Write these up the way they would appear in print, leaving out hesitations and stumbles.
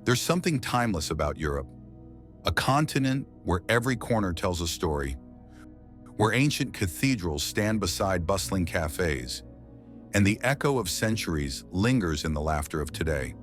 There's something timeless about Europe, a continent where every corner tells a story, where ancient cathedrals stand beside bustling cafes, and the echo of centuries lingers in the laughter of today.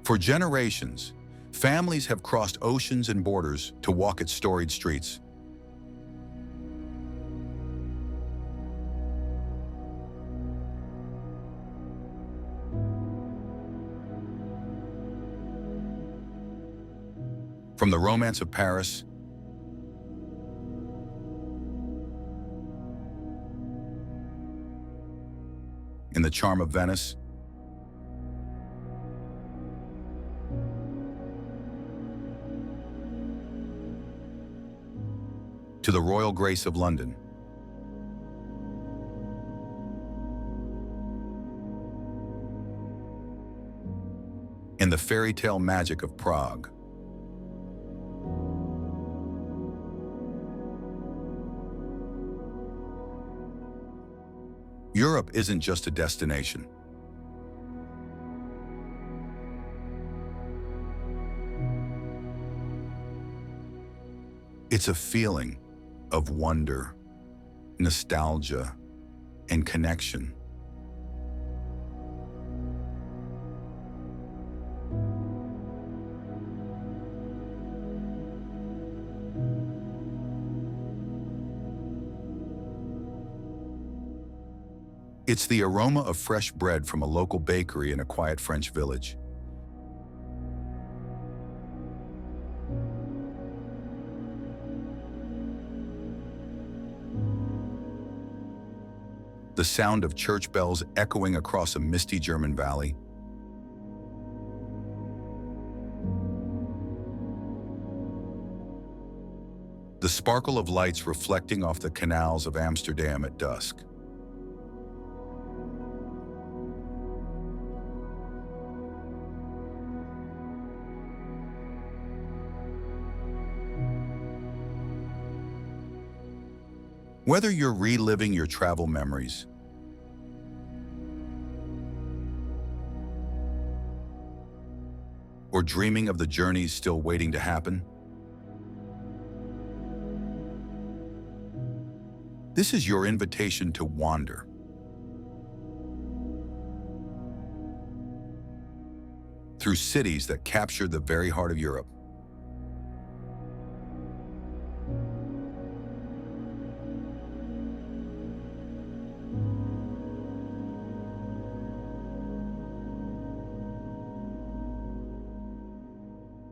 For generations, families have crossed oceans and borders to walk its storied streets. From the romance of Paris and the charm of Venice, to the royal grace of London. And the fairy tale magic of Prague. Europe isn't just a destination. It's a feeling of wonder, nostalgia, and connection. It's the aroma of fresh bread from a local bakery in a quiet French village. The sound of church bells echoing across a misty German valley. The sparkle of lights reflecting off the canals of Amsterdam at dusk. Whether you're reliving your travel memories or dreaming of the journeys still waiting to happen, this is your invitation to wander. Through cities that capture the very heart of Europe.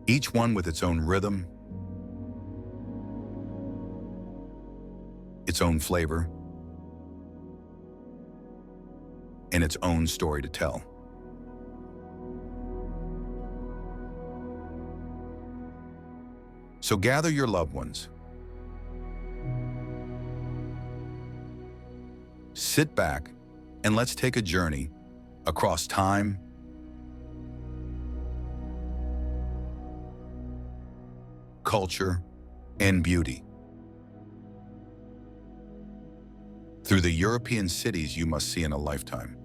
Each one with its own rhythm, its own flavor, and its own story to tell. So gather your loved ones. Sit back and let's take a journey across time, culture, and beauty. Through the European cities you must see in a lifetime.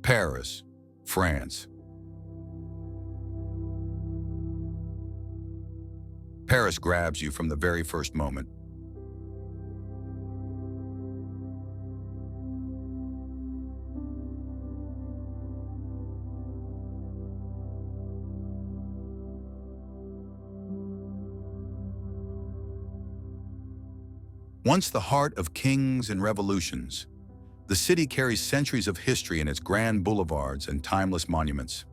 Paris, France. Paris grabs you from the very first moment. Once the heart of kings and revolutions, the city carries centuries of history in its grand boulevards and timeless monuments.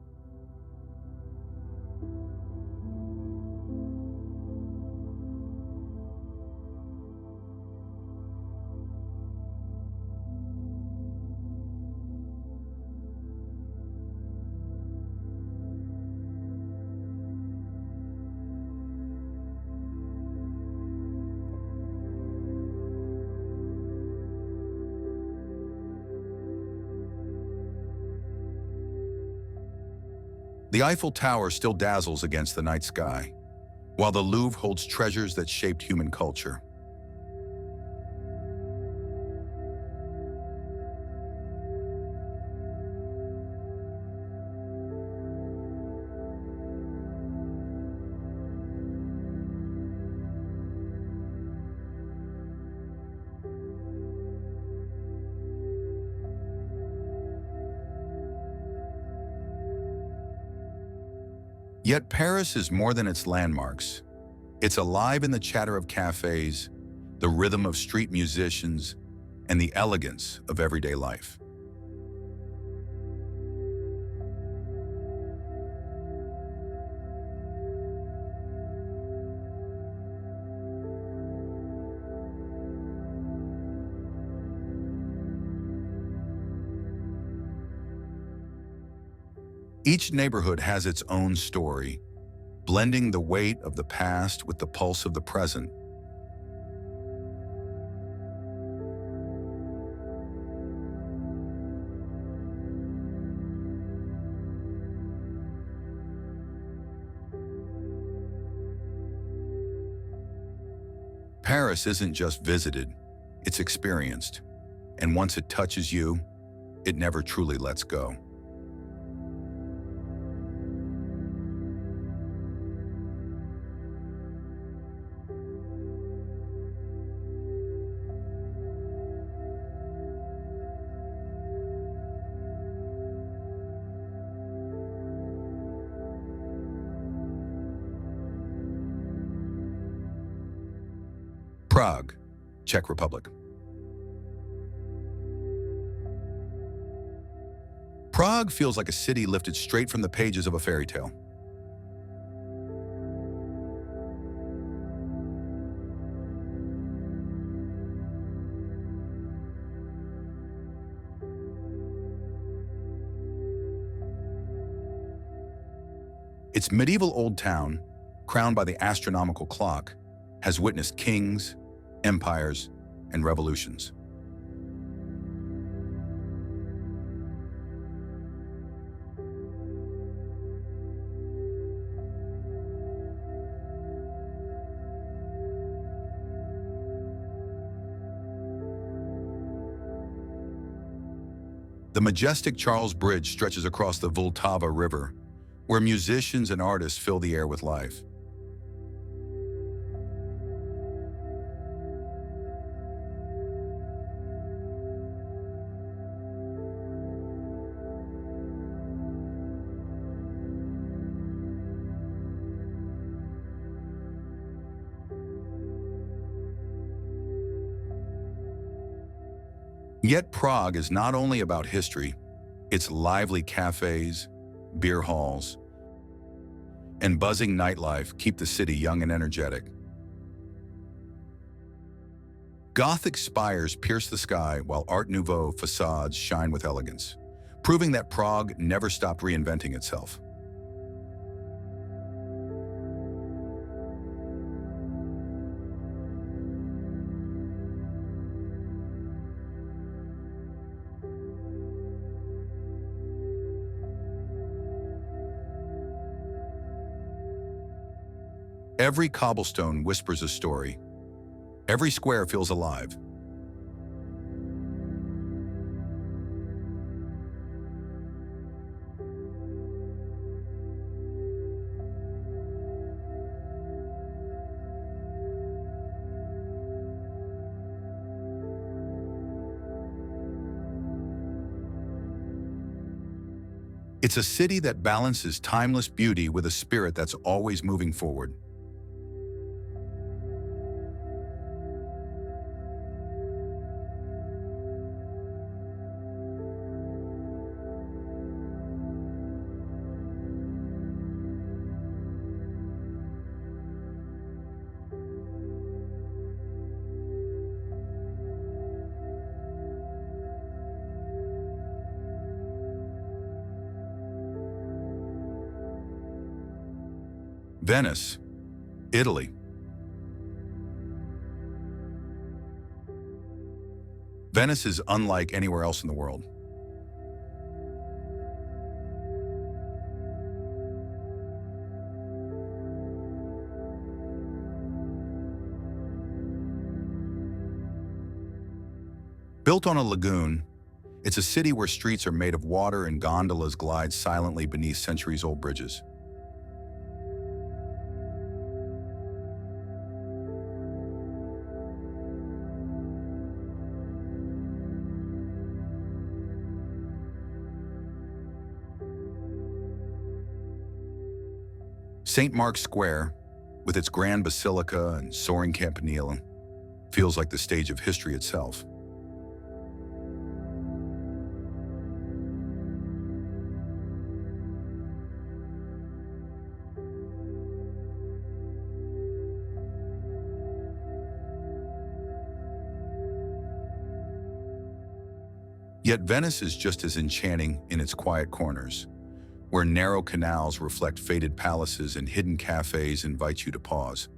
The Eiffel Tower still dazzles against the night sky, while the Louvre holds treasures that shaped human culture. Yet Paris is more than its landmarks. It's alive in the chatter of cafes, the rhythm of street musicians, and the elegance of everyday life. Each neighborhood has its own story, blending the weight of the past with the pulse of the present. Paris isn't just visited, it's experienced. And once it touches you, it never truly lets go. Prague, Czech Republic. Prague feels like a city lifted straight from the pages of a fairy tale. Its medieval old town, crowned by the astronomical clock, has witnessed kings, empires, and revolutions. The majestic Charles Bridge stretches across the Vltava River, where musicians and artists fill the air with life. Yet Prague is not only about history, its lively cafes, beer halls, and buzzing nightlife keep the city young and energetic. Gothic spires pierce the sky while Art Nouveau facades shine with elegance, proving that Prague never stopped reinventing itself. Every cobblestone whispers a story. Every square feels alive. It's a city that balances timeless beauty with a spirit that's always moving forward. Venice, Italy. Venice is unlike anywhere else in the world. Built on a lagoon, it's a city where streets are made of water and gondolas glide silently beneath centuries-old bridges. St. Mark's Square, with its grand basilica and soaring campanile, feels like the stage of history itself. Yet Venice is just as enchanting in its quiet corners, where narrow canals reflect faded palaces and hidden cafes invite you to pause.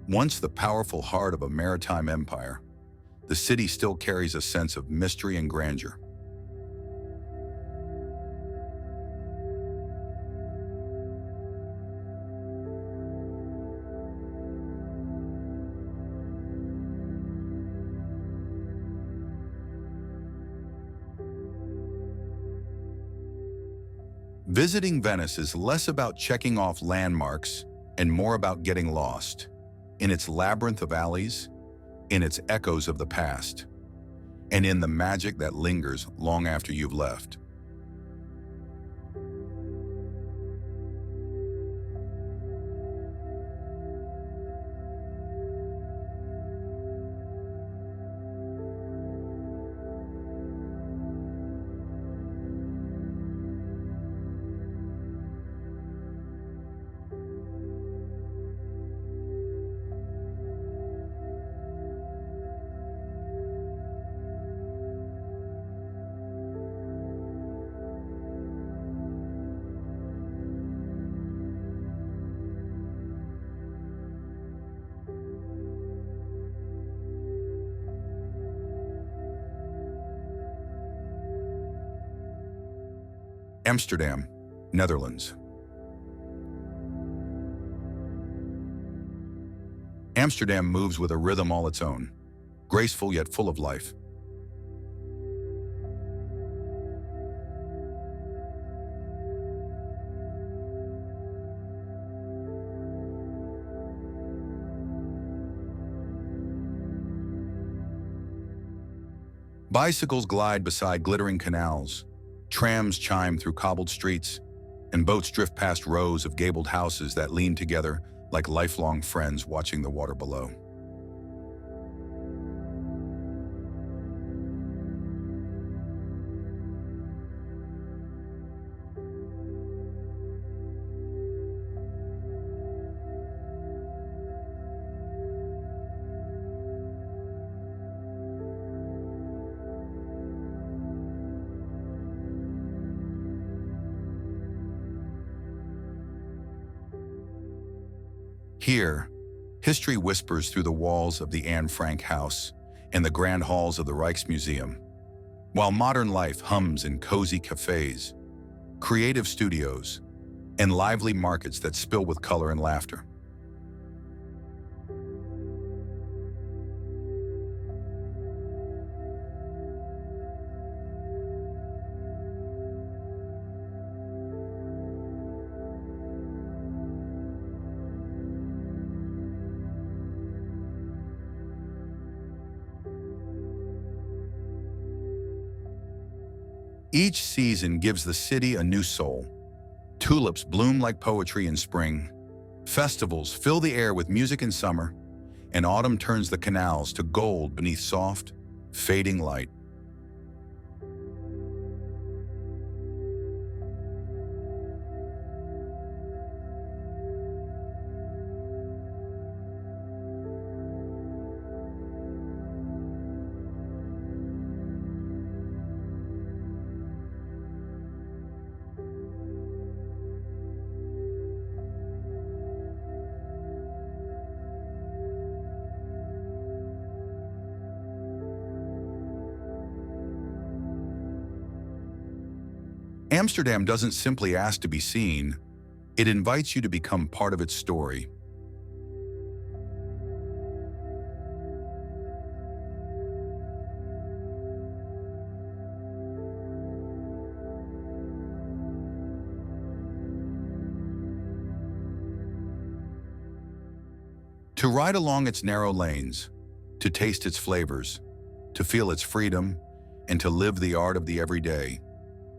Once the powerful heart of a maritime empire, the city still carries a sense of mystery and grandeur. Visiting Venice is less about checking off landmarks and more about getting lost in its labyrinth of alleys, in its echoes of the past, and in the magic that lingers long after you've left. Amsterdam, Netherlands. Amsterdam moves with a rhythm all its own, graceful yet full of life. Bicycles glide beside glittering canals, trams chime through cobbled streets, and boats drift past rows of gabled houses that lean together like lifelong friends watching the water below. Here, history whispers through the walls of the Anne Frank House and the grand halls of the Rijksmuseum, while modern life hums in cozy cafes, creative studios, and lively markets that spill with color and laughter. Each season gives the city a new soul, Tulips bloom like poetry in spring. Festivals fill the air with music in summer, and autumn turns the canals to gold beneath soft, fading light. Amsterdam doesn't simply ask to be seen, it invites you to become part of its story. To ride along its narrow lanes, to taste its flavors, to feel its freedom, and to live the art of the everyday,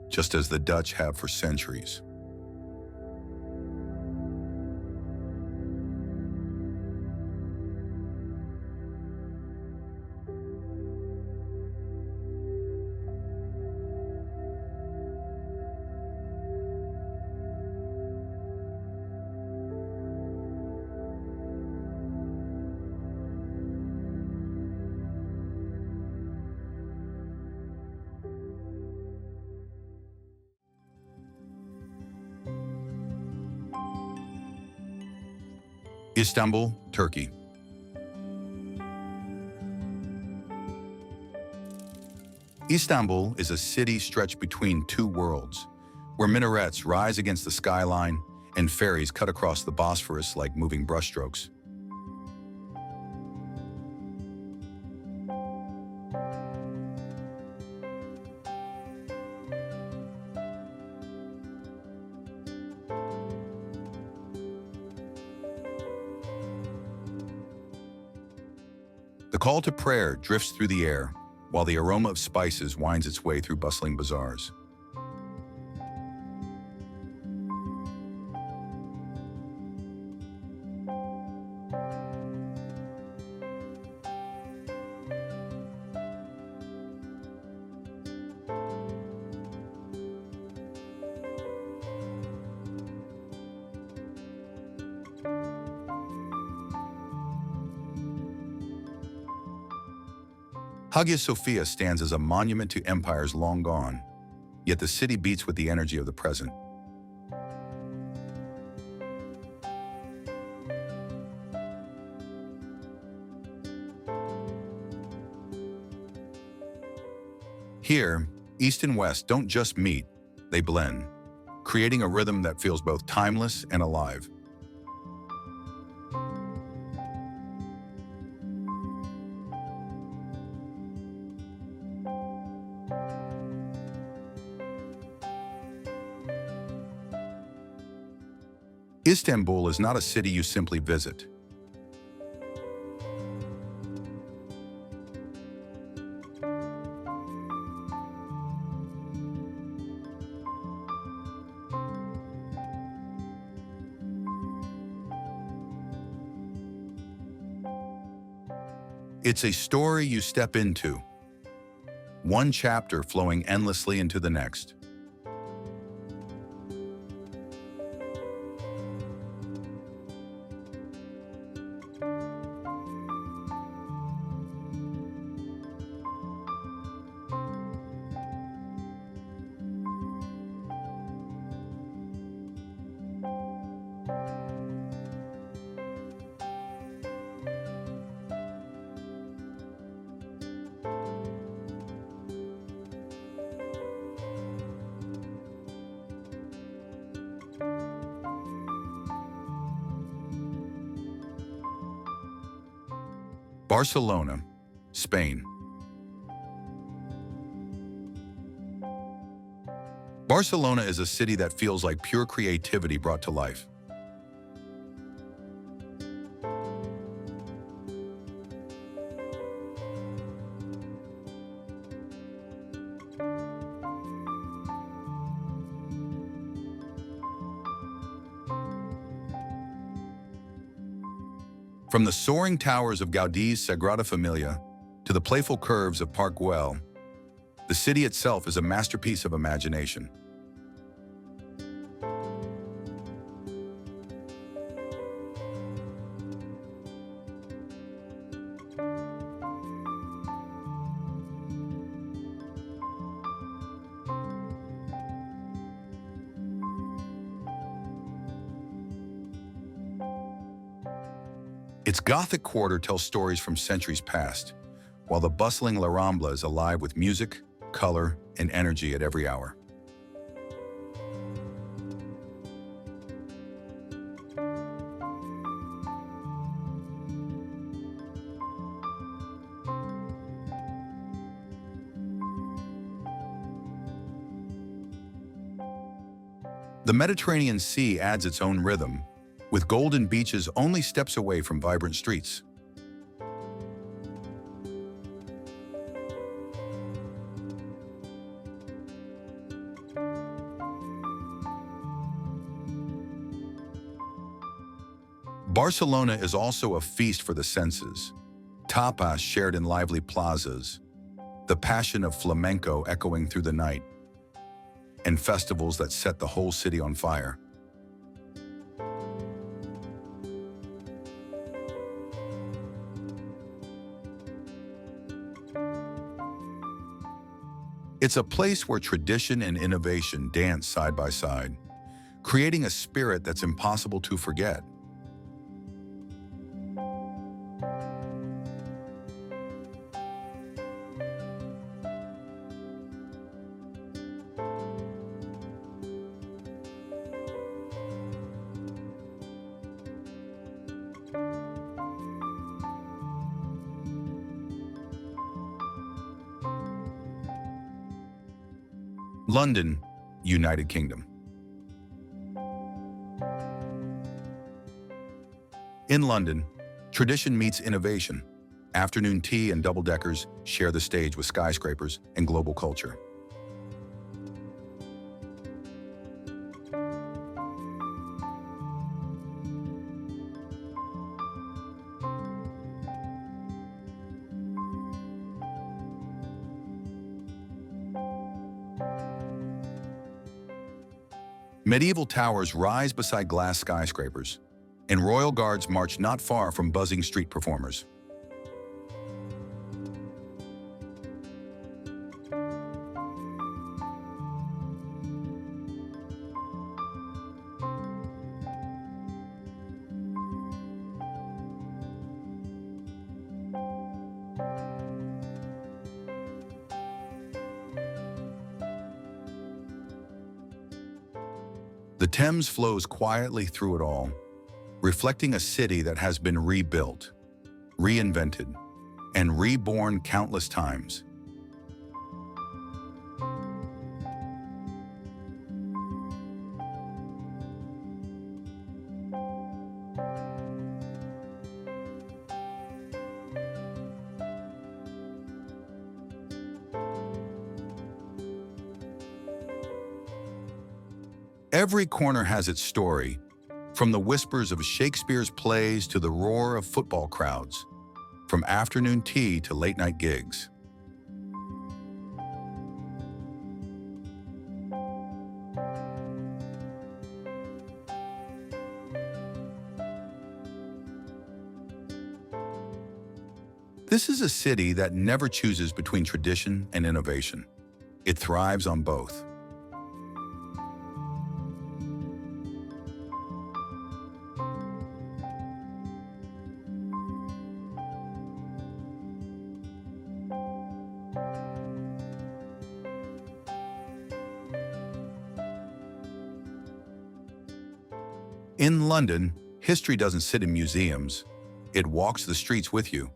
just as the Dutch have for centuries. Istanbul, Turkey. Istanbul is a city stretched between two worlds, where minarets rise against the skyline and ferries cut across the Bosphorus like moving brushstrokes. The call to prayer drifts through the air, while the aroma of spices winds its way through bustling bazaars. Hagia Sophia stands as a monument to empires long gone, yet the city beats with the energy of the present. Here, East and West don't just meet, they blend, creating a rhythm that feels both timeless and alive. Istanbul is not a city you simply visit. It's a story you step into, one chapter flowing endlessly into the next. Barcelona, Spain. Barcelona is a city that feels like pure creativity brought to life. From the soaring towers of Gaudi's Sagrada Familia to the playful curves of Park Güell, the city itself is a masterpiece of imagination. Its Gothic quarter tells stories from centuries past, while the bustling La Rambla is alive with music, color, and energy at every hour. The Mediterranean Sea adds its own rhythm, with golden beaches only steps away from vibrant streets. Barcelona is also a feast for the senses. Tapas shared in lively plazas, the passion of flamenco echoing through the night, and festivals that set the whole city on fire. It's a place where tradition and innovation dance side by side, creating a spirit that's impossible to forget. London, United Kingdom. In London, tradition meets innovation. Afternoon tea and double-deckers share the stage with skyscrapers and global culture. Medieval towers rise beside glass skyscrapers, and royal guards march not far from buzzing street performers. The Thames flows quietly through it all, reflecting a city that has been rebuilt, reinvented, and reborn countless times. Every corner has its story, from the whispers of Shakespeare's plays to the roar of football crowds, from afternoon tea to late-night gigs. This is a city that never chooses between tradition and innovation. It thrives on both. In London, history doesn't sit in museums. It walks the streets with you.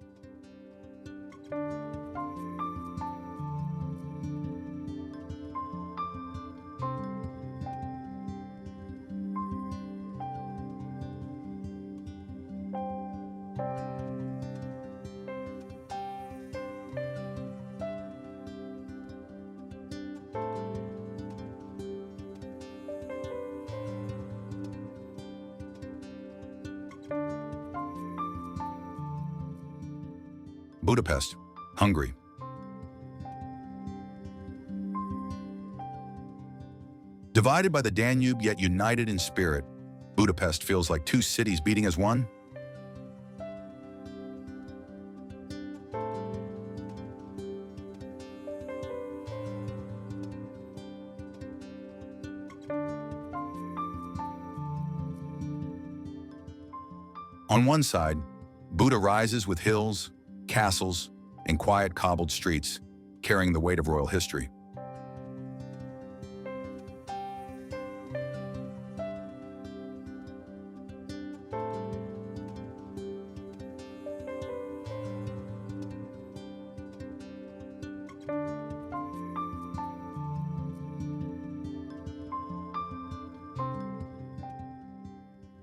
Budapest, Hungary. Divided by the Danube yet united in spirit, Budapest feels like two cities beating as one. On one side, Buda rises with hills, castles, and quiet cobbled streets, carrying the weight of royal history.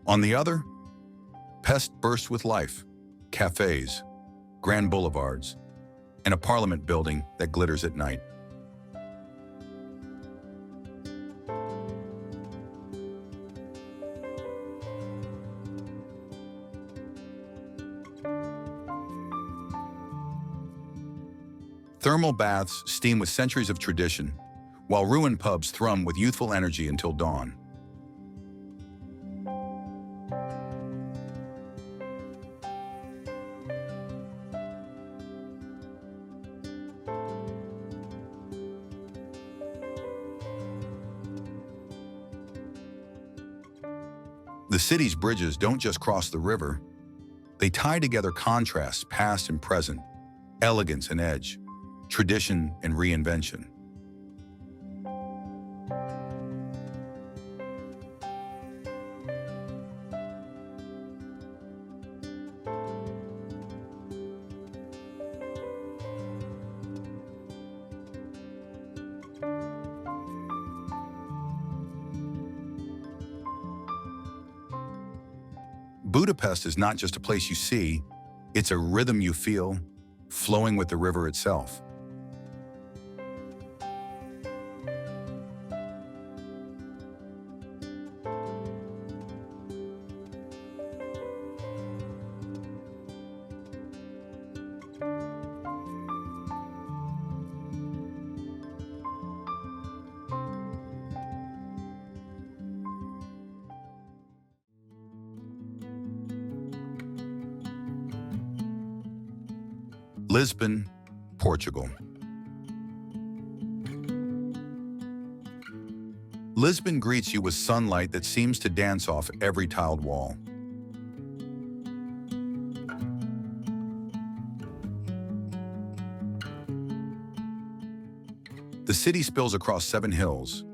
On the other, Pest bursts with life, cafes, grand boulevards, and a parliament building that glitters at night. Thermal baths steam with centuries of tradition, while ruined pubs thrum with youthful energy until dawn. The city's bridges don't just cross the river, they tie together contrasts, past and present, elegance and edge, tradition and reinvention. Budapest is not just a place you see, it's a rhythm you feel, flowing with the river itself. Lisbon, Portugal. Lisbon greets you with sunlight that seems to dance off every tiled wall. The city spills across 7 hills,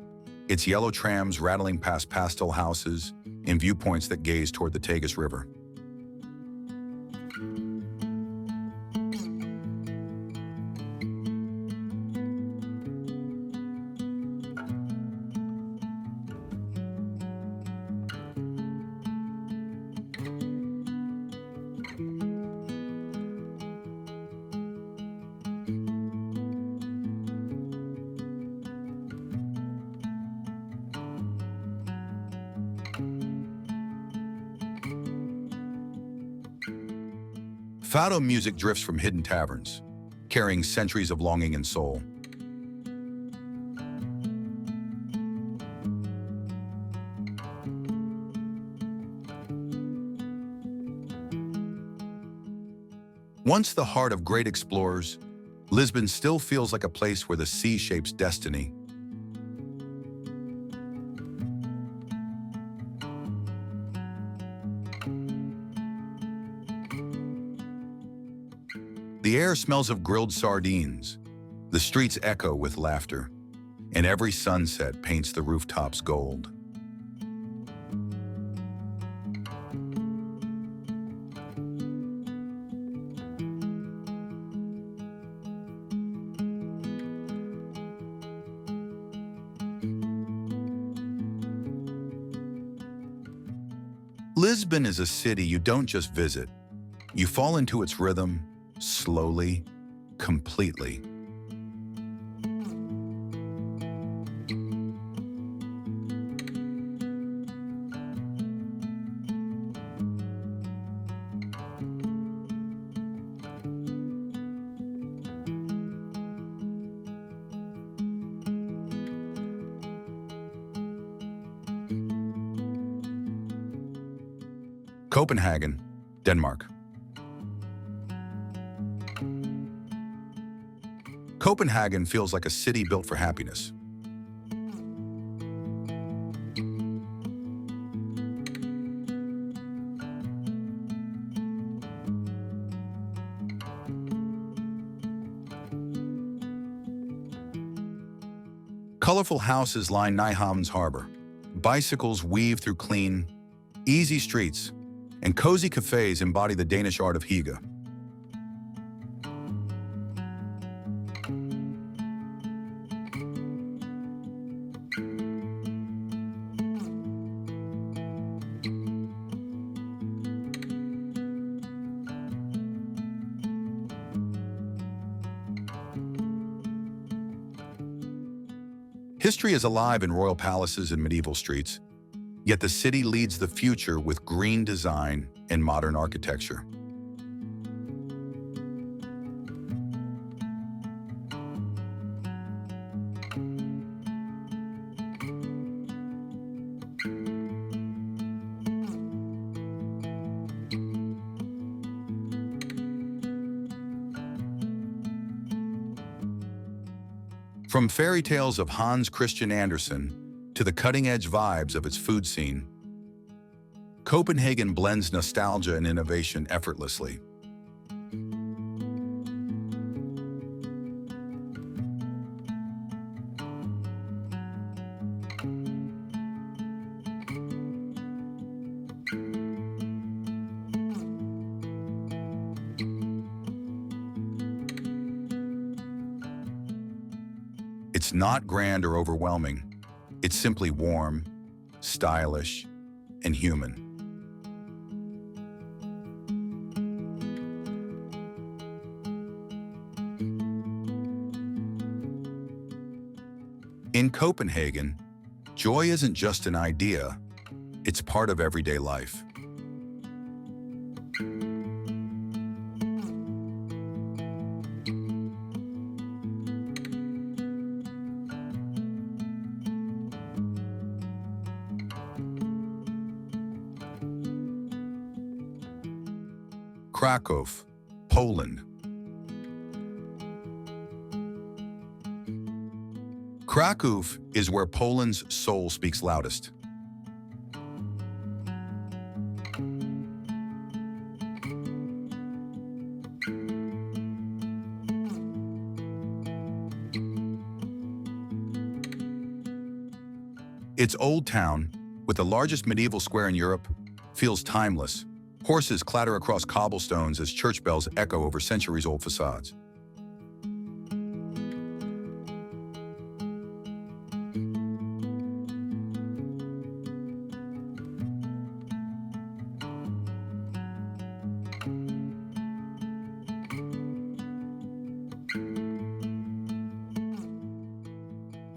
its yellow trams rattling past pastel houses and viewpoints that gaze toward the Tagus River. Fado music drifts from hidden taverns, carrying centuries of longing and soul. Once the heart of great explorers, Lisbon still feels like a place where the sea shapes destiny. The air smells of grilled sardines, the streets echo with laughter, and every sunset paints the rooftops gold. Lisbon is a city you don't just visit. You fall into its rhythm, slowly, completely. Copenhagen, Denmark. Copenhagen feels like a city built for happiness. Colorful houses line Nyhavn's harbor. Bicycles weave through clean, easy streets, and cozy cafes embody the Danish art of hygge. History is alive in royal palaces and medieval streets, yet the city leads the future with green design and modern architecture. From fairy tales of Hans Christian Andersen to the cutting-edge vibes of its food scene, Copenhagen blends nostalgia and innovation effortlessly. It's not grand or overwhelming. It's simply warm, stylish, and human. In Copenhagen, joy isn't just an idea, it's part of everyday life. Krakow, Poland. Krakow is where Poland's soul speaks loudest. Its old town, with the largest medieval square in Europe, feels timeless. Horses clatter across cobblestones as church bells echo over centuries-old facades.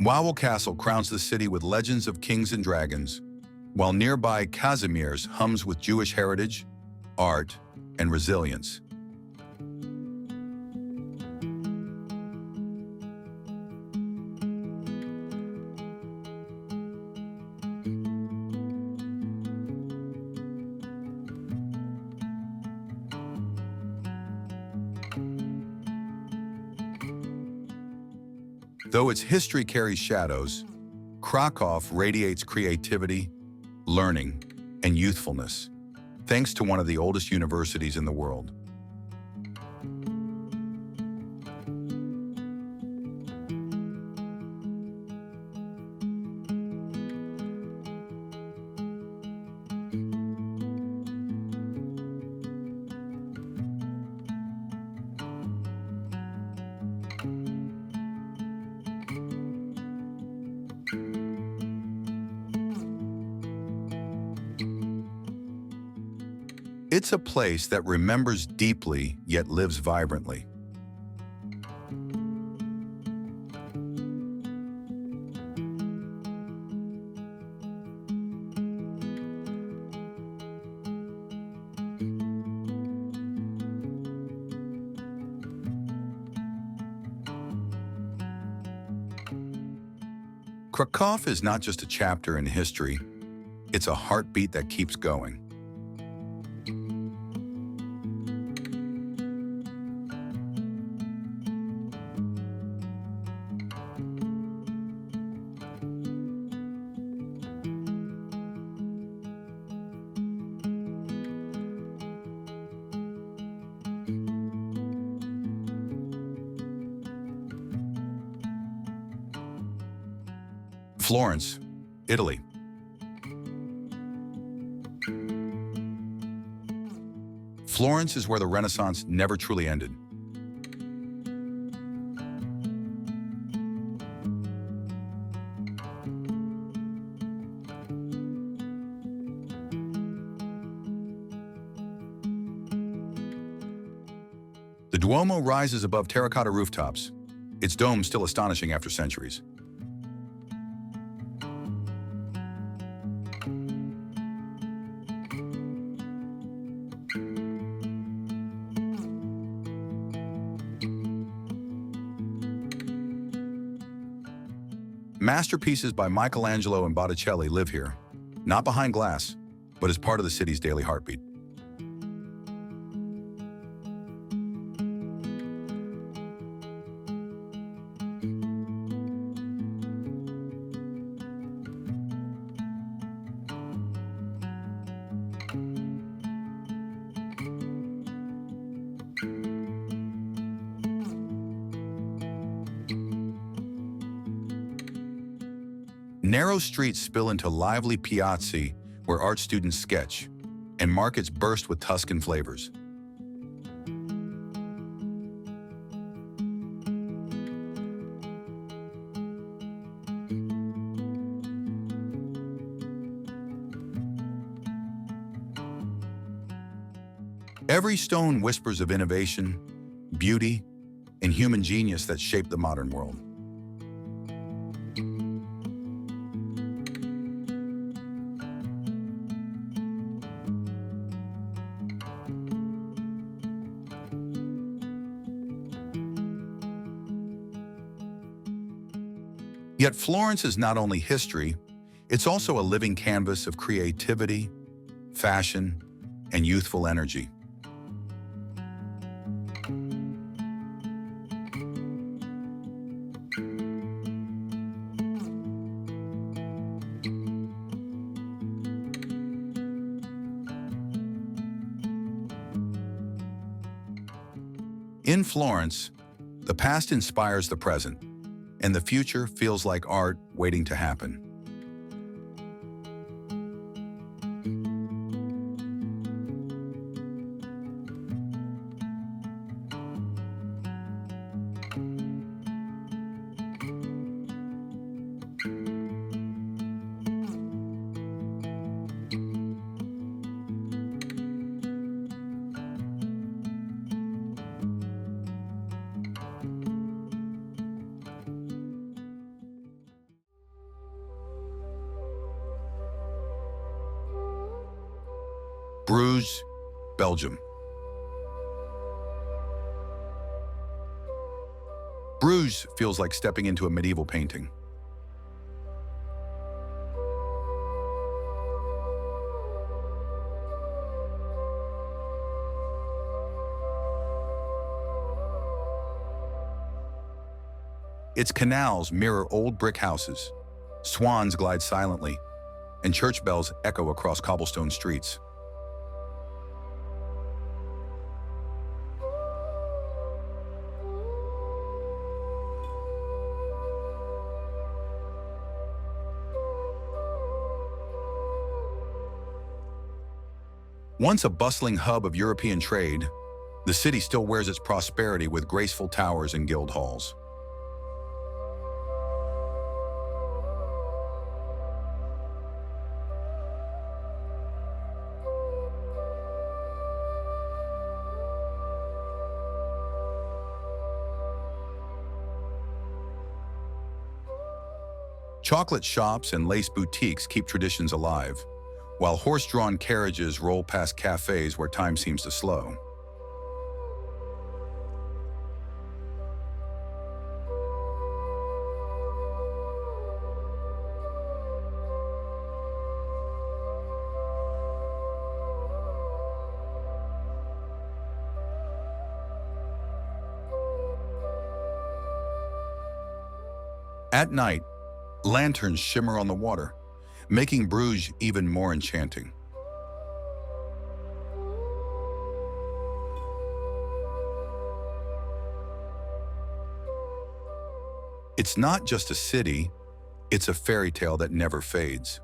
Wawel Castle crowns the city with legends of kings and dragons, while nearby Kazimierz hums with Jewish heritage, art, and resilience. Though its history carries shadows, Krakow radiates creativity, learning, and youthfulness, thanks to one of the oldest universities in the world. It's a place that remembers deeply yet lives vibrantly. Krakow is not just a chapter in history, it's a heartbeat that keeps going. Florence, Italy. Florence is where the Renaissance never truly ended. The Duomo rises above terracotta rooftops, its dome still astonishing after centuries. Masterpieces by Michelangelo and Botticelli live here, not behind glass, but as part of the city's daily heartbeat. Narrow streets spill into lively piazze where art students sketch, and markets burst with Tuscan flavors. Every stone whispers of innovation, beauty, and human genius that shaped the modern world. Yet Florence is not only history, it's also a living canvas of creativity, fashion, and youthful energy. In Florence, the past inspires the present, and the future feels like art waiting to happen. Bruges, Belgium. Bruges feels like stepping into a medieval painting. Its canals mirror old brick houses, swans glide silently, and church bells echo across cobblestone streets. Once a bustling hub of European trade, the city still wears its prosperity with graceful towers and guild halls. Chocolate shops and lace boutiques keep traditions alive, while horse-drawn carriages roll past cafes where time seems to slow. At night, lanterns shimmer on the water, making Bruges even more enchanting. It's not just a city, It's a fairy tale that never fades.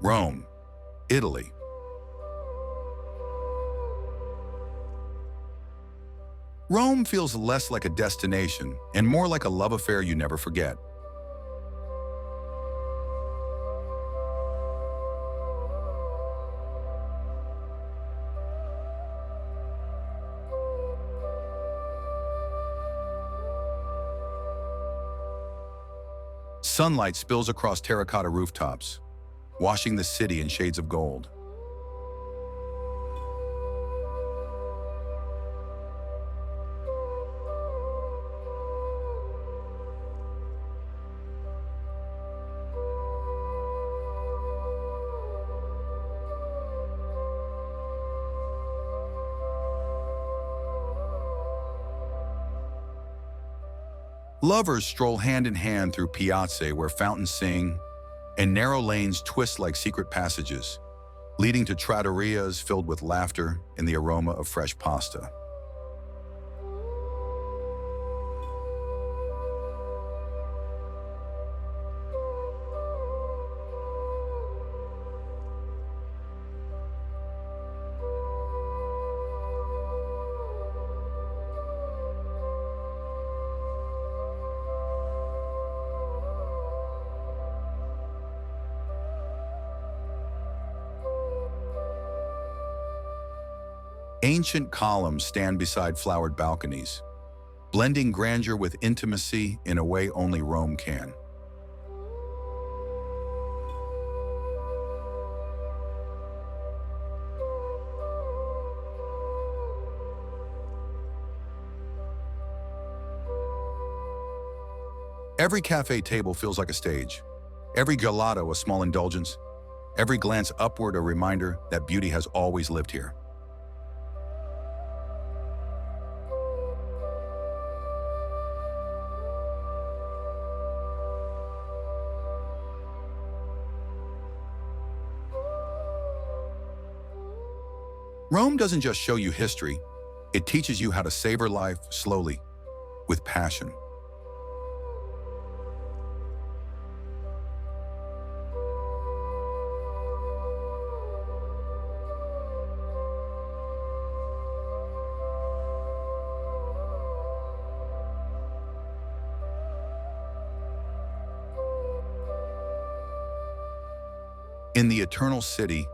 Rome, Italy. Rome feels less like a destination and more like a love affair you never forget. Sunlight spills across terracotta rooftops, washing the city in shades of gold. Lovers stroll hand in hand through piazze where fountains sing and narrow lanes twist like secret passages, leading to trattorias filled with laughter and the aroma of fresh pasta. Ancient columns stand beside flowered balconies, blending grandeur with intimacy in a way only Rome can. Every cafe table feels like a stage, every gelato a small indulgence, every glance upward a reminder that beauty has always lived here. Rome doesn't just show you history, it teaches you how to savor life slowly, with passion. In the eternal city,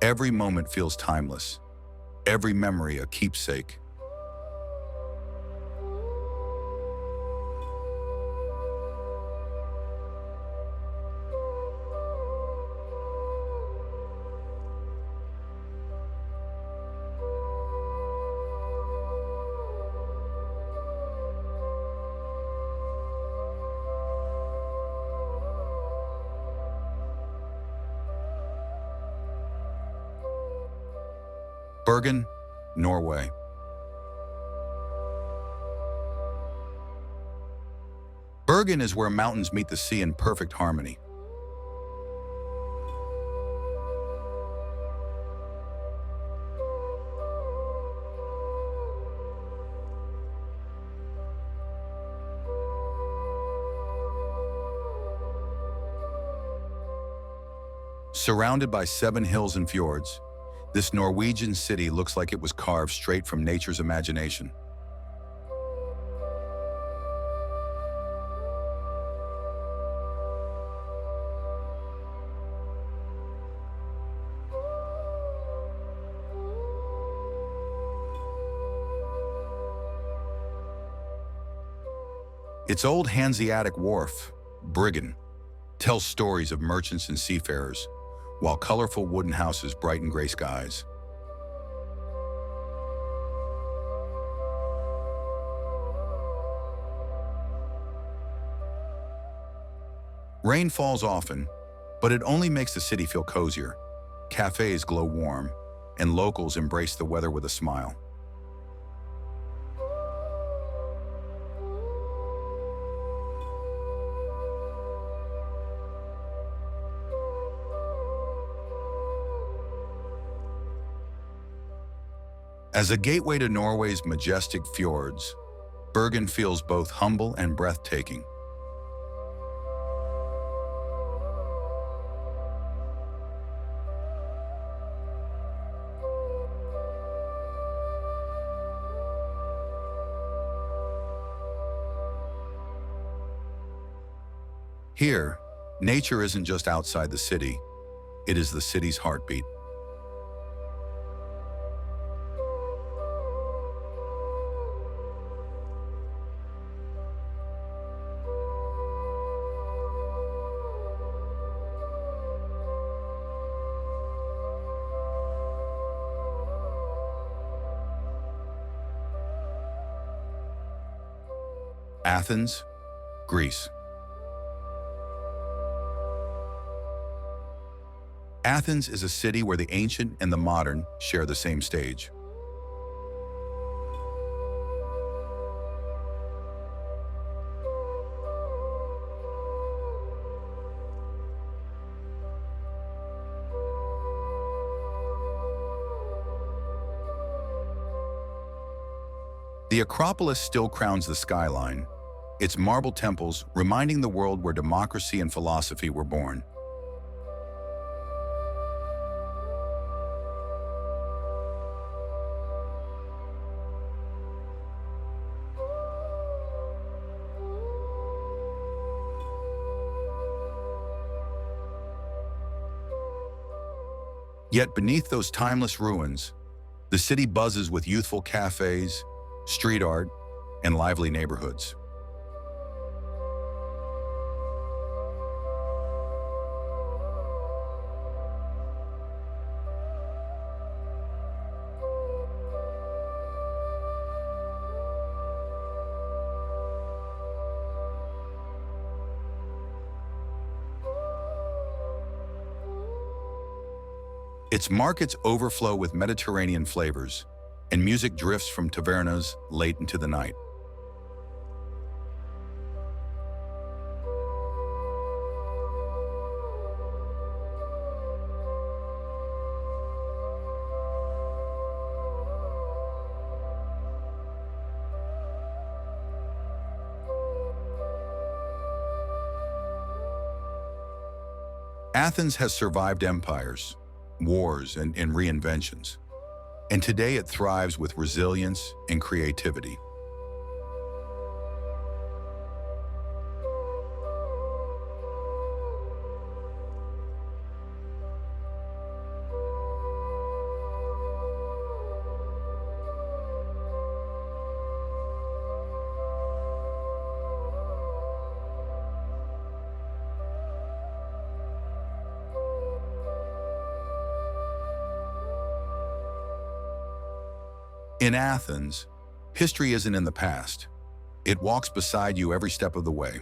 every moment feels timeless, every memory a keepsake. Bergen, Norway. Bergen is where mountains meet the sea in perfect harmony. Surrounded by 7 hills and fjords, this Norwegian city looks like it was carved straight from nature's imagination. Its old Hanseatic wharf, Bryggen, tells stories of merchants and seafarers, while colorful wooden houses brighten gray skies. Rain falls often, But it only makes the city feel cozier. Cafes glow warm, and locals embrace the weather with a smile. As a gateway to Norway's majestic fjords, Bergen feels both humble and breathtaking. Here, nature isn't just outside the city, it is the city's heartbeat. Athens, Greece. Athens is a city where the ancient and the modern share the same stage. The Acropolis still crowns the skyline, its marble temples reminding the world where democracy and philosophy were born. Yet beneath those timeless ruins, the city buzzes with youthful cafes, street art, and lively neighborhoods. Its markets overflow with Mediterranean flavors, and music drifts from tavernas late into the night. Athens has survived empires, wars, and reinventions. And today it thrives with resilience and creativity. In Athens, history isn't in the past. It walks beside you every step of the way.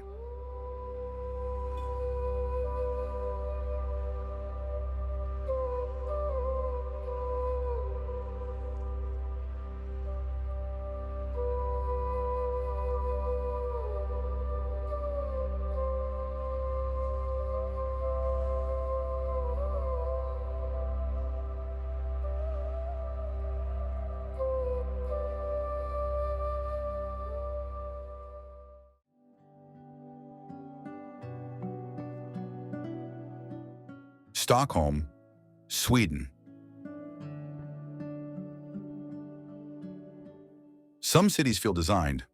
Stockholm, Sweden. Some cities feel designed.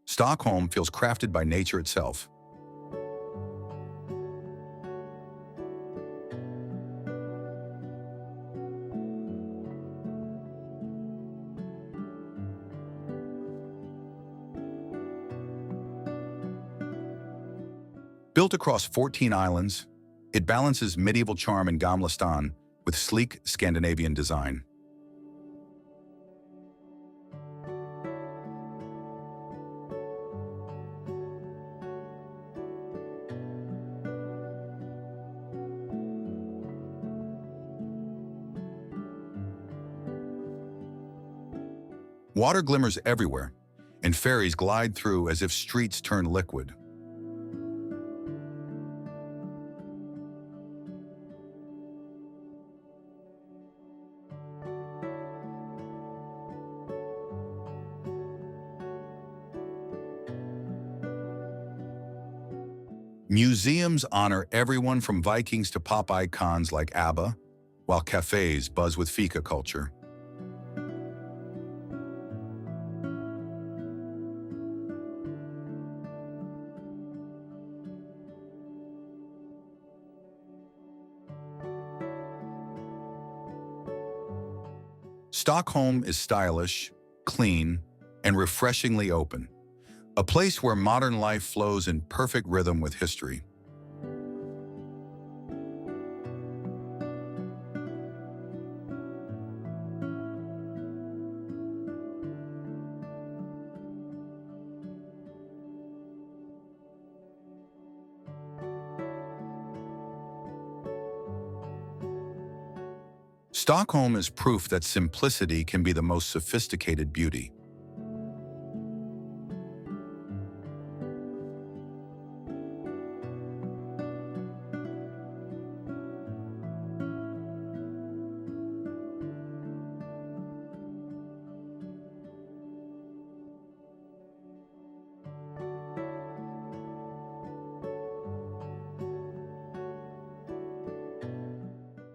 Stockholm feels crafted by nature itself. Built across 14 islands, it balances medieval charm in Gamla stan with sleek Scandinavian design. Water glimmers everywhere, and ferries glide through as if streets turn liquid. Museums honor everyone from Vikings to pop icons like ABBA, while cafes buzz with fika culture. Stockholm is stylish, clean, and refreshingly open, a place where modern life flows in perfect rhythm with history. Stockholm is proof that simplicity can be the most sophisticated beauty.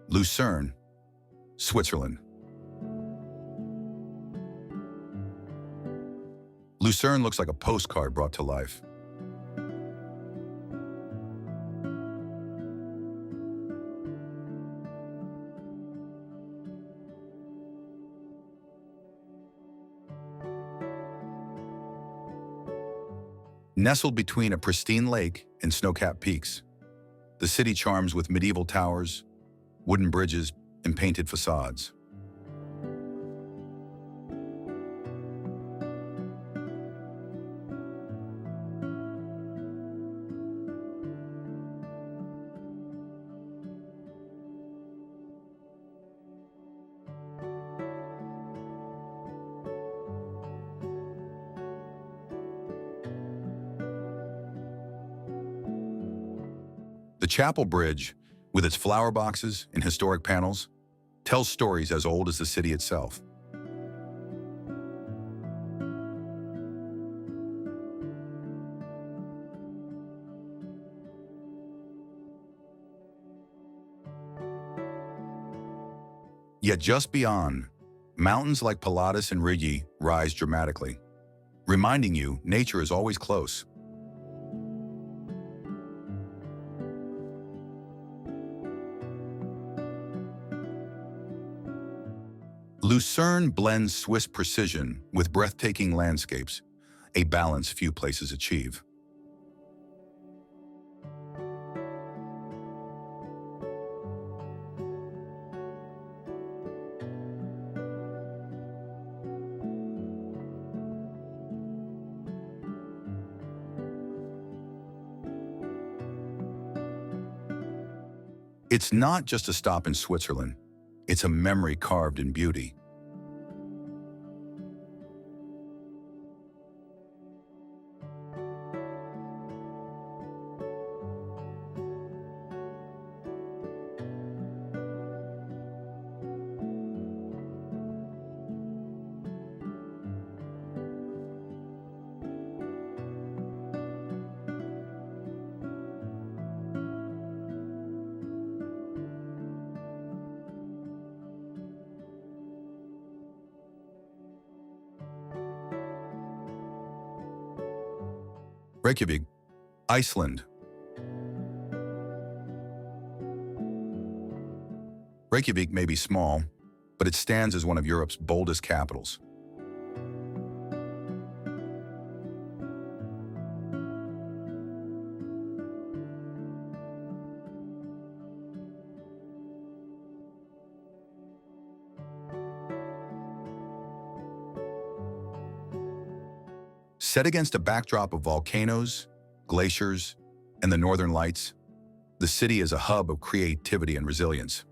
Lucerne, Switzerland. Lucerne looks like a postcard brought to life. Nestled between a pristine lake and snow-capped peaks, the city charms with medieval towers, wooden bridges, and painted facades. The Chapel Bridge, with its flower boxes and historic panels, tells stories as old as the city itself. Yet just beyond, mountains like Pilatus and Rigi rise dramatically, reminding you nature is always close. Lucerne blends Swiss precision with breathtaking landscapes, a balance few places achieve. It's not just a stop in Switzerland, it's a memory carved in beauty. Reykjavik, Iceland. Reykjavik may be small, but it stands as one of Europe's boldest capitals. Set against a backdrop of volcanoes, glaciers, and the northern lights, the city is a hub of creativity and resilience.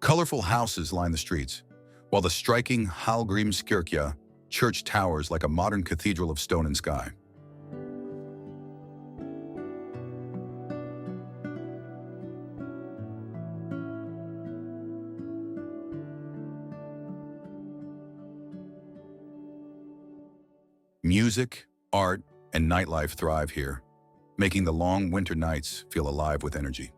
Colorful houses line the streets, while the striking Hallgrímskirkja church towers like a modern cathedral of stone and sky. Music, art, and nightlife thrive here, making the long winter nights feel alive with energy.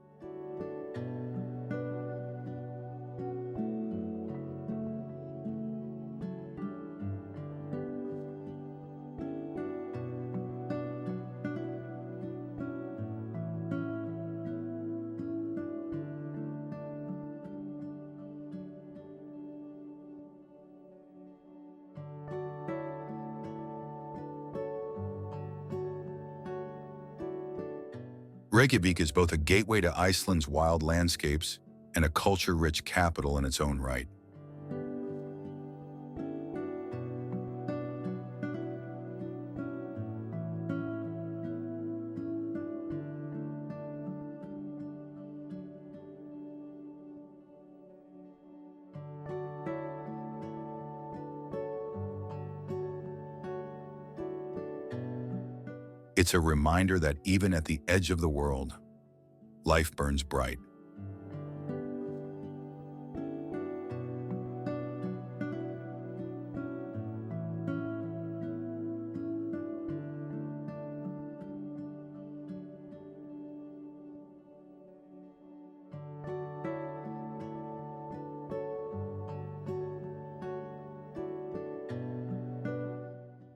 Reykjavik is both a gateway to Iceland's wild landscapes and a culture-rich capital in its own right. It's a reminder that even at the edge of the world, life burns bright.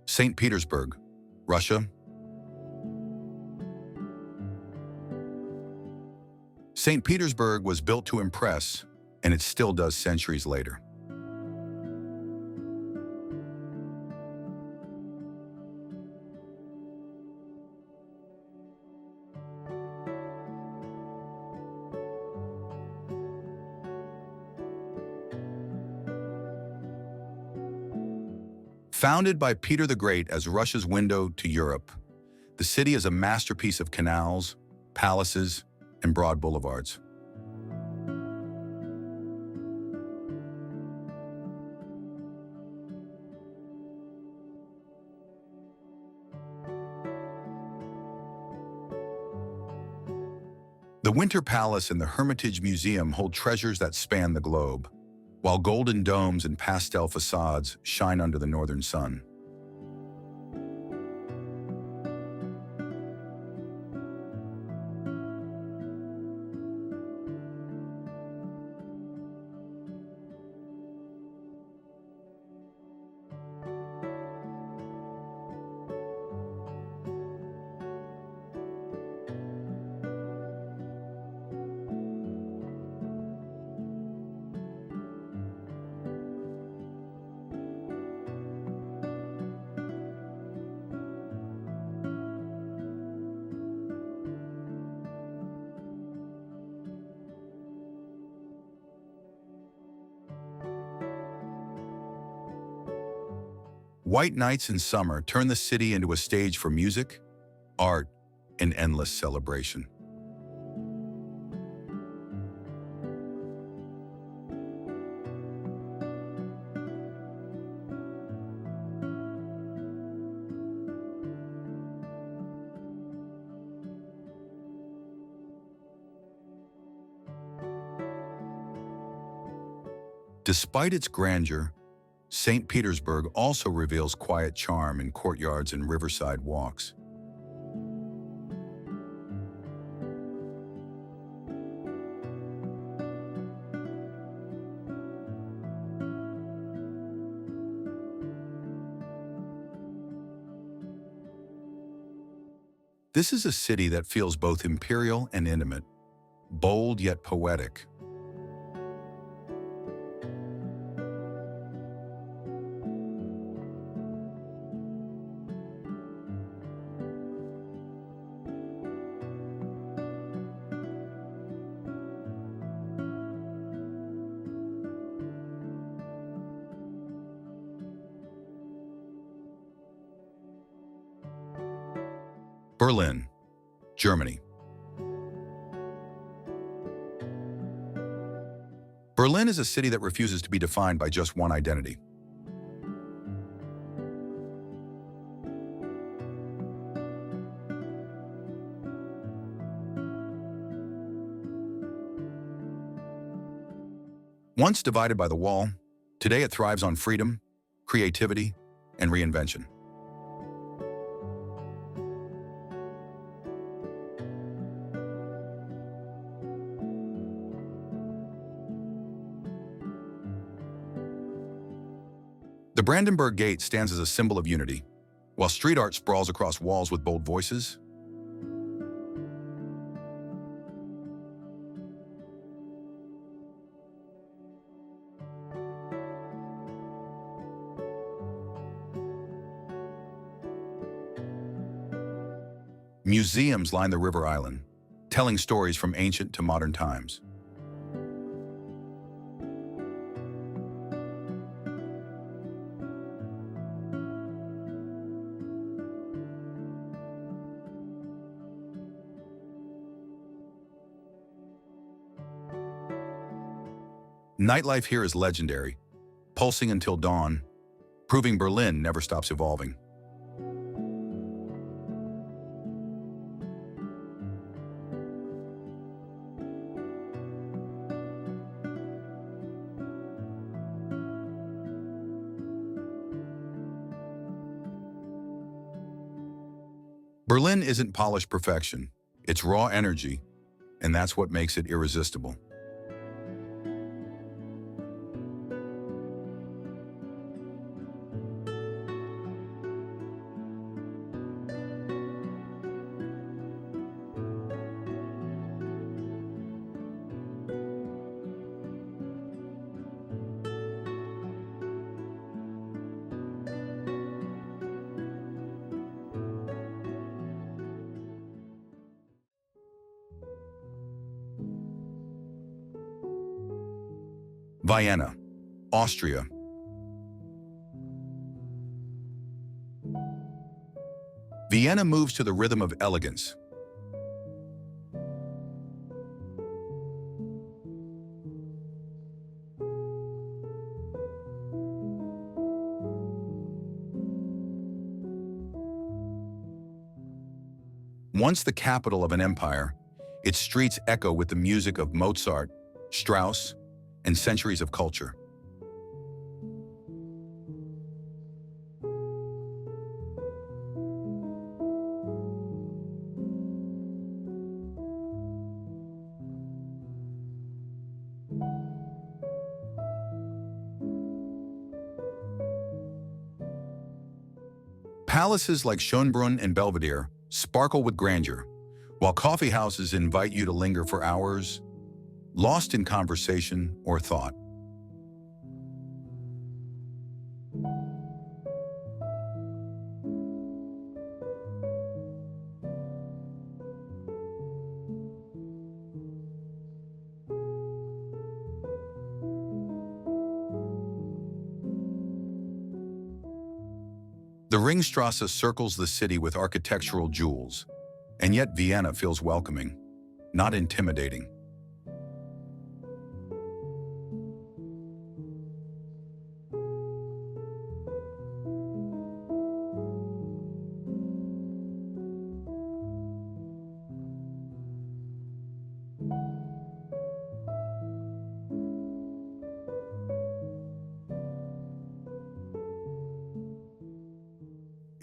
St. Petersburg, Russia. St. Petersburg was built to impress, and it still does centuries later. Founded by Peter the Great as Russia's window to Europe, the city is a masterpiece of canals, palaces, and broad boulevards. The Winter Palace and the Hermitage Museum hold treasures that span the globe, while golden domes and pastel facades shine under the northern sun. White nights in summer turn the city into a stage for music, art, and endless celebration. Despite its grandeur, St. Petersburg also reveals quiet charm in courtyards and riverside walks. This is a city that feels both imperial and intimate, bold yet poetic. Berlin, Germany. Berlin is a city that refuses to be defined by just one identity. Once divided by the wall, today it thrives on freedom, creativity, and reinvention. The Brandenburg Gate stands as a symbol of unity, while street art sprawls across walls with bold voices. Museums line the river island, telling stories from ancient to modern times. Nightlife here is legendary, pulsing until dawn, proving Berlin never stops evolving. Berlin isn't polished perfection, it's raw energy, and that's what makes it irresistible. Vienna, Austria. Vienna moves to the rhythm of elegance. Once the capital of an empire, its streets echo with the music of Mozart, Strauss, and centuries of culture. Palaces like Schönbrunn and Belvedere sparkle with grandeur, while coffee houses invite you to linger for hours, lost in conversation or thought. The Ringstrasse circles the city with architectural jewels, and yet Vienna feels welcoming, not intimidating.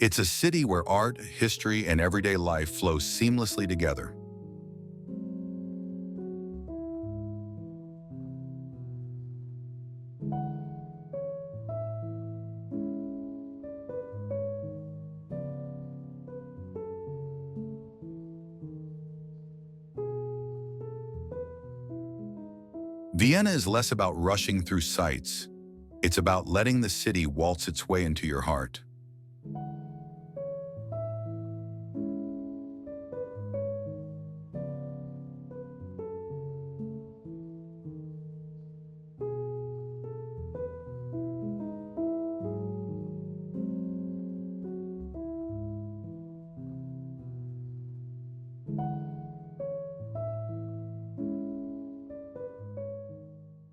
It's a city where art, history, and everyday life flow seamlessly together. Vienna is less about rushing through sights. It's about letting the city waltz its way into your heart.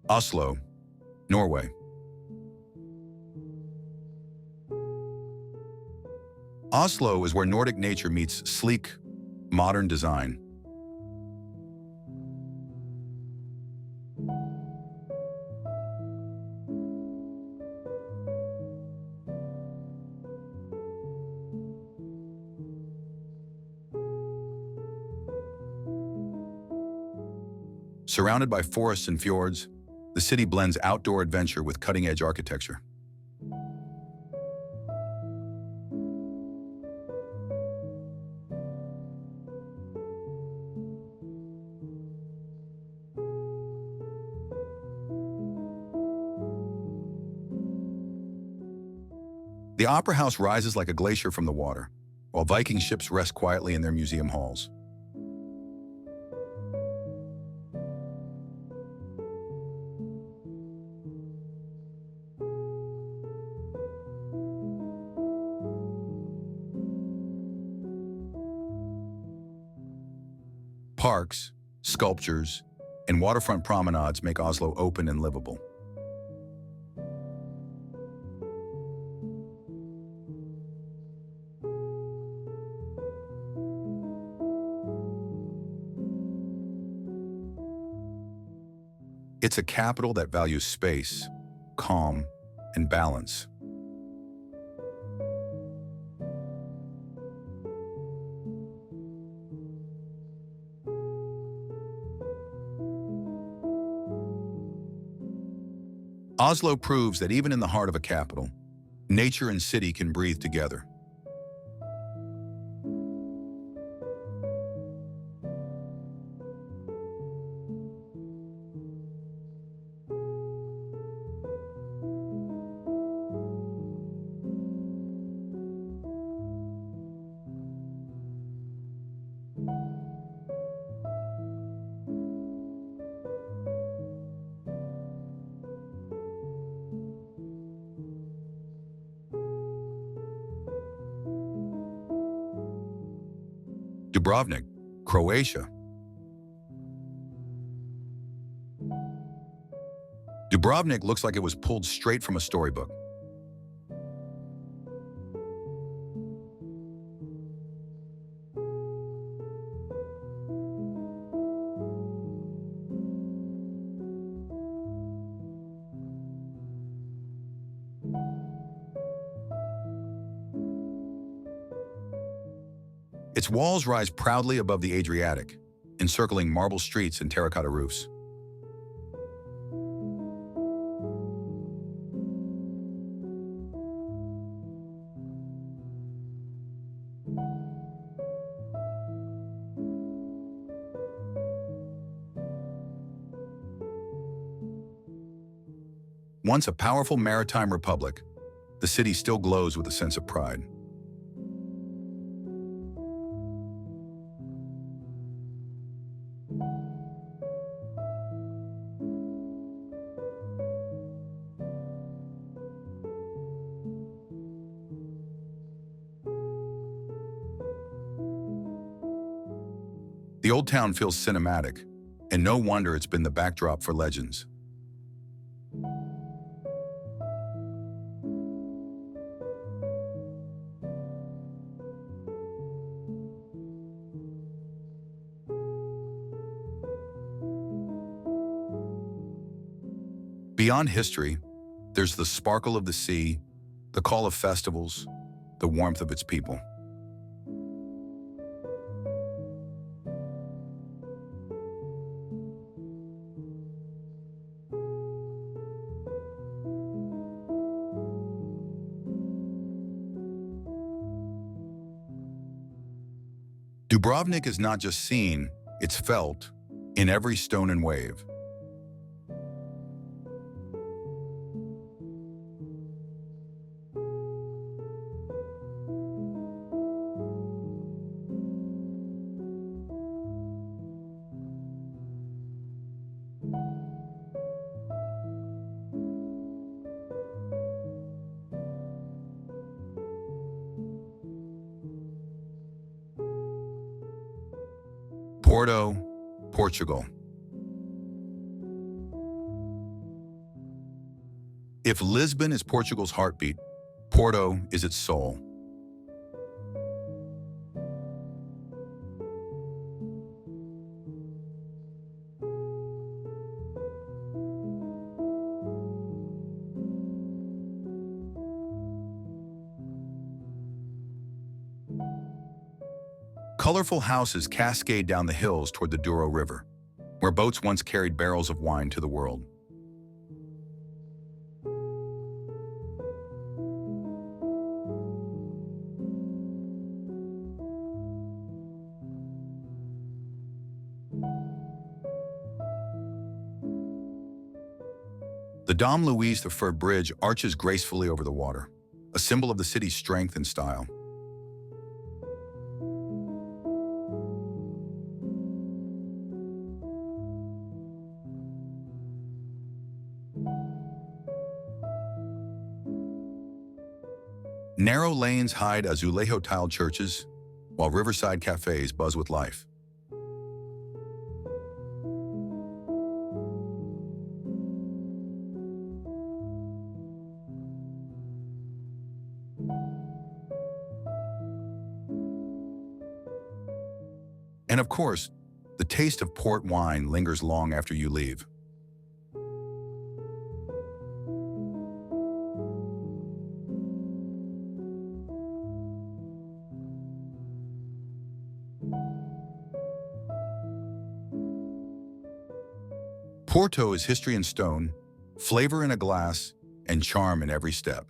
Oslo, Norway. Oslo is where Nordic nature meets sleek, modern design. Surrounded by forests and fjords, the city blends outdoor adventure with cutting-edge architecture. The Opera House rises like a glacier from the water, while Viking ships rest quietly in their museum halls. Parks, sculptures, and waterfront promenades make Oslo open and livable. It's a capital that values space, calm, and balance. Oslo proves that even in the heart of a capital, nature and city can breathe together. Dubrovnik, Croatia. Dubrovnik looks like it was pulled straight from a storybook. Its walls rise proudly above the Adriatic, encircling marble streets and terracotta roofs. Once a powerful maritime republic, the city still glows with a sense of pride. The old town feels cinematic, and no wonder it's been the backdrop for legends. Beyond history, there's the sparkle of the sea, the call of festivals, the warmth of its people. Dubrovnik is not just seen, it's felt in every stone and wave. Porto, Portugal. If Lisbon is Portugal's heartbeat, Porto is its soul. Colorful houses cascade down the hills toward the Douro River, where boats once carried barrels of wine to the world. The Dom Luís III Bridge arches gracefully over the water, a symbol of the city's strength and style. Narrow lanes hide azulejo-tiled churches, while riverside cafes buzz with life. And of course, the taste of port wine lingers long after you leave. Porto is history in stone, flavor in a glass, and charm in every step.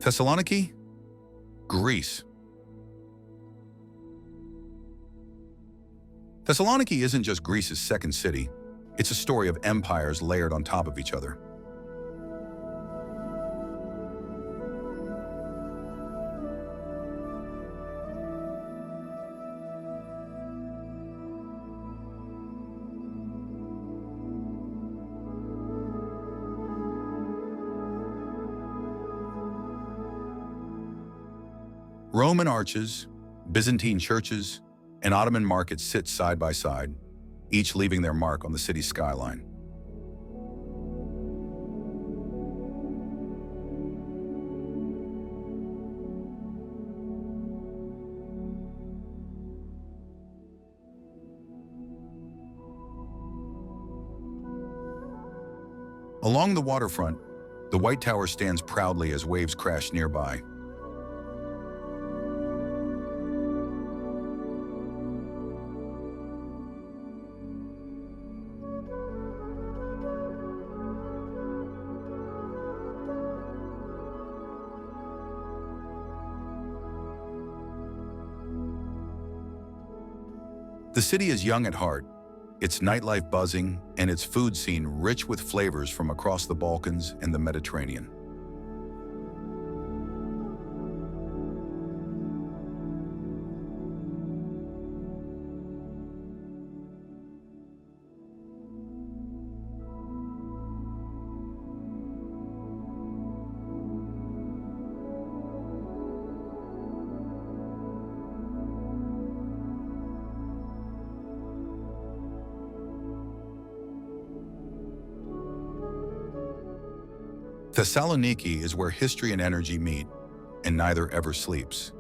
Thessaloniki, Greece. Thessaloniki isn't just Greece's second city, it's a story of empires layered on top of each other. Roman arches, Byzantine churches, and Ottoman markets sit side by side, each leaving their mark on the city's skyline. Along the waterfront, the White Tower stands proudly as waves crash nearby. The city is young at heart, its nightlife buzzing, and its food scene rich with flavors from across the Balkans and the Mediterranean. Thessaloniki is where history and energy meet, and neither ever sleeps.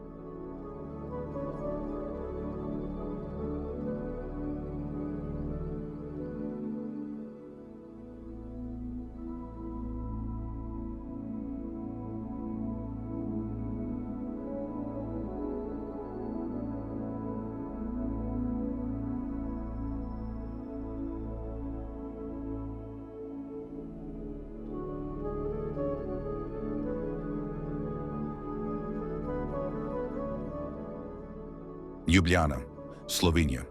Ljubljana, Slovenia.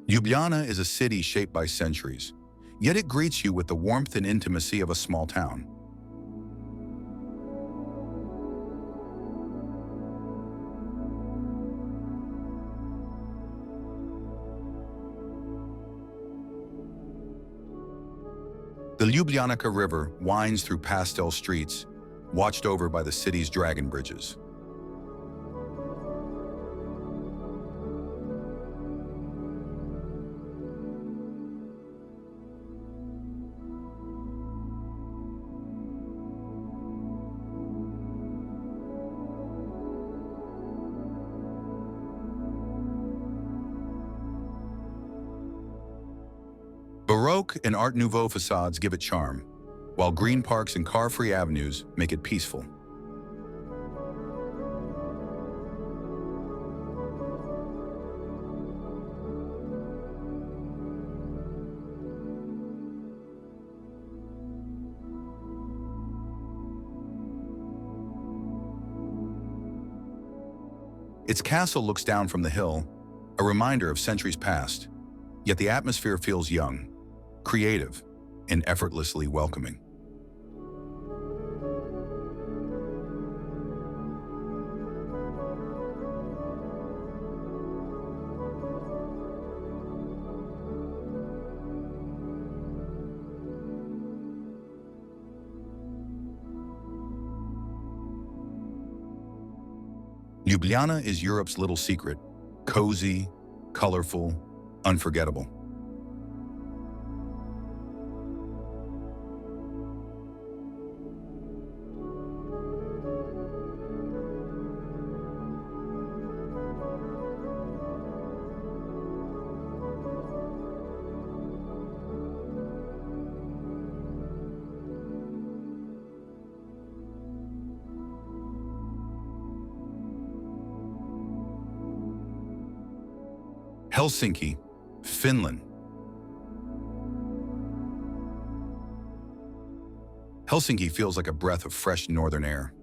Ljubljana is a city shaped by centuries, yet it greets you with the warmth and intimacy of a small town. The Ljubljanica River winds through pastel streets, watched over by the city's dragon bridges. Baroque and Art Nouveau facades give it charm, while green parks and car-free avenues make it peaceful. Its castle looks down from the hill, a reminder of centuries past, yet the atmosphere feels young, creative, and effortlessly welcoming. Ljubljana is Europe's little secret, cozy, colorful, unforgettable. Helsinki, Finland. Helsinki feels like a breath of fresh northern air.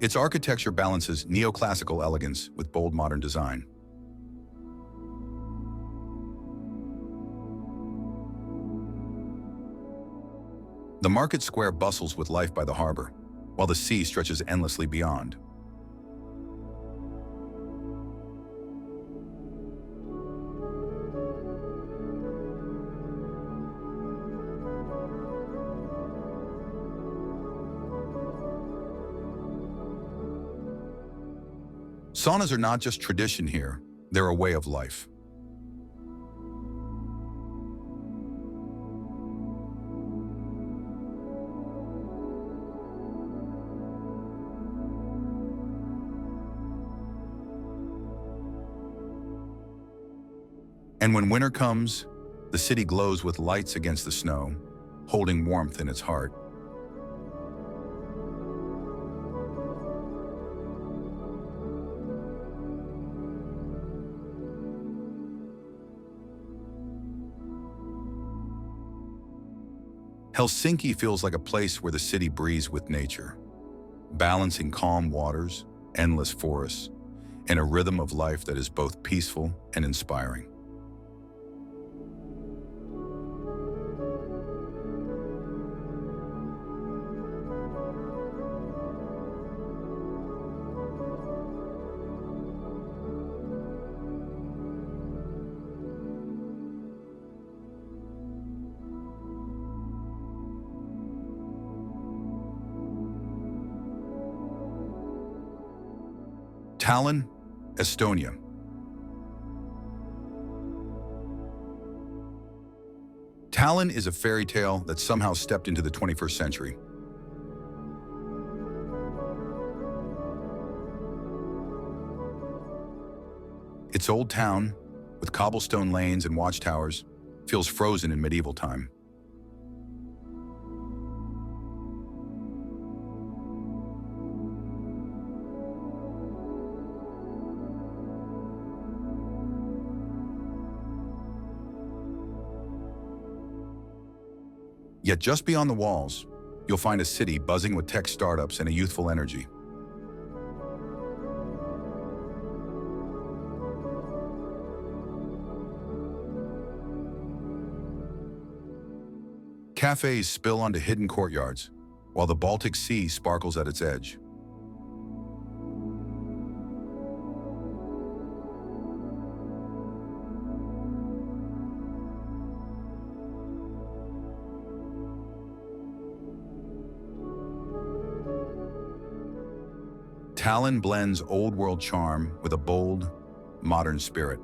Its architecture balances neoclassical elegance with bold modern design. The market square bustles with life by the harbor, while the sea stretches endlessly beyond. Saunas are not just tradition here, they're a way of life. And when winter comes, the city glows with lights against the snow, holding warmth in its heart. Helsinki feels like a place where the city breathes with nature, balancing calm waters, endless forests, and a rhythm of life that is both peaceful and inspiring. Tallinn, Estonia. Tallinn is a fairy tale that somehow stepped into the 21st century. Its old town, with cobblestone lanes and watchtowers, feels frozen in medieval time. Yet just beyond the walls, you'll find a city buzzing with tech startups and a youthful energy. Cafes spill onto hidden courtyards, while the Baltic Sea sparkles at its edge. Tallinn blends old-world charm with a bold, modern spirit.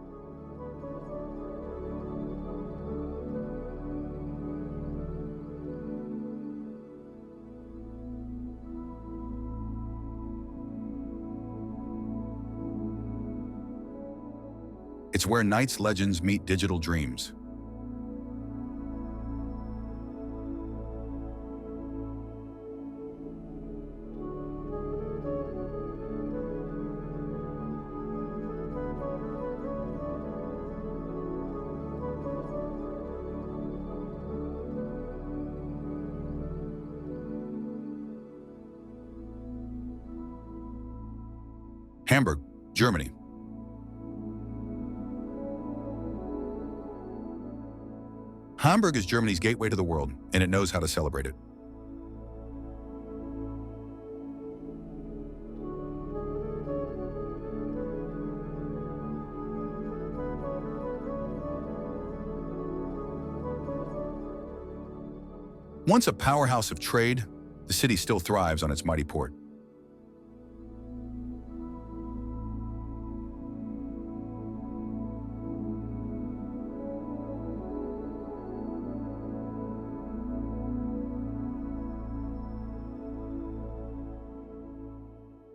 It's where Knight's legends meet digital dreams. Hamburg, Germany. Hamburg is Germany's gateway to the world, and it knows how to celebrate it. Once a powerhouse of trade, the city still thrives on its mighty port.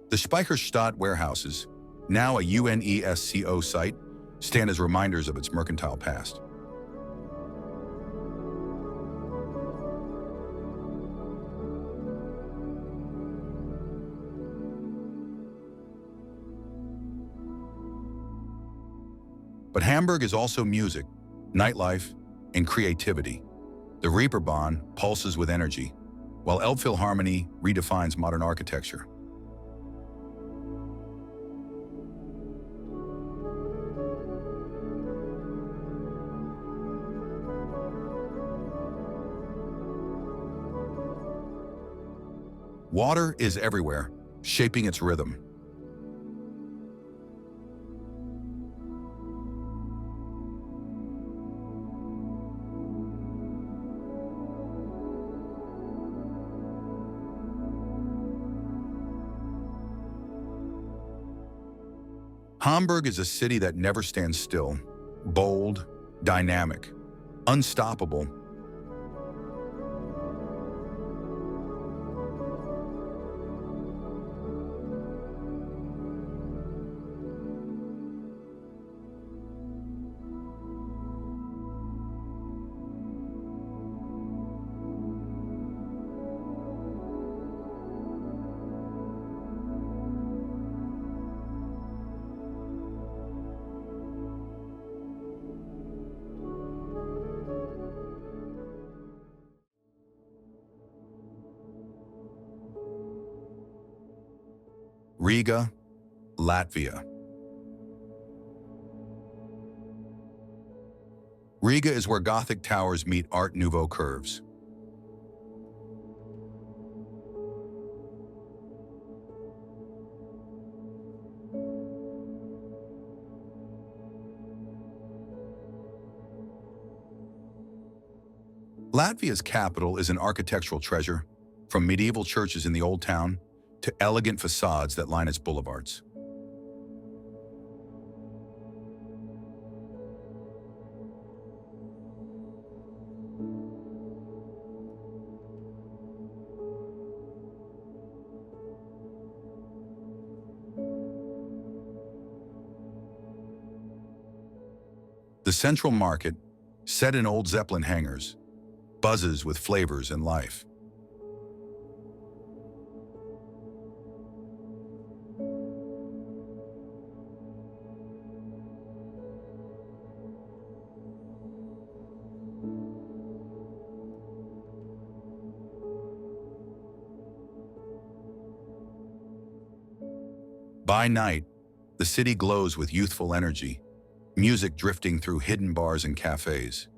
The Speicherstadt warehouses, now a UNESCO site, stand as reminders of its mercantile past. But Hamburg is also music, nightlife, and creativity. The Reeperbahn pulses with energy, while Elbphilharmonie redefines modern architecture. Water is everywhere, shaping its rhythm. Hamburg is a city that never stands still, bold, dynamic, unstoppable. Riga, Latvia. Riga is where Gothic towers meet Art Nouveau curves. Latvia's capital is an architectural treasure, from medieval churches in the Old Town to elegant facades that line its boulevards. The central market, set in old Zeppelin hangars, buzzes with flavors and life. By night, the city glows with youthful energy, music drifting through hidden bars and cafes.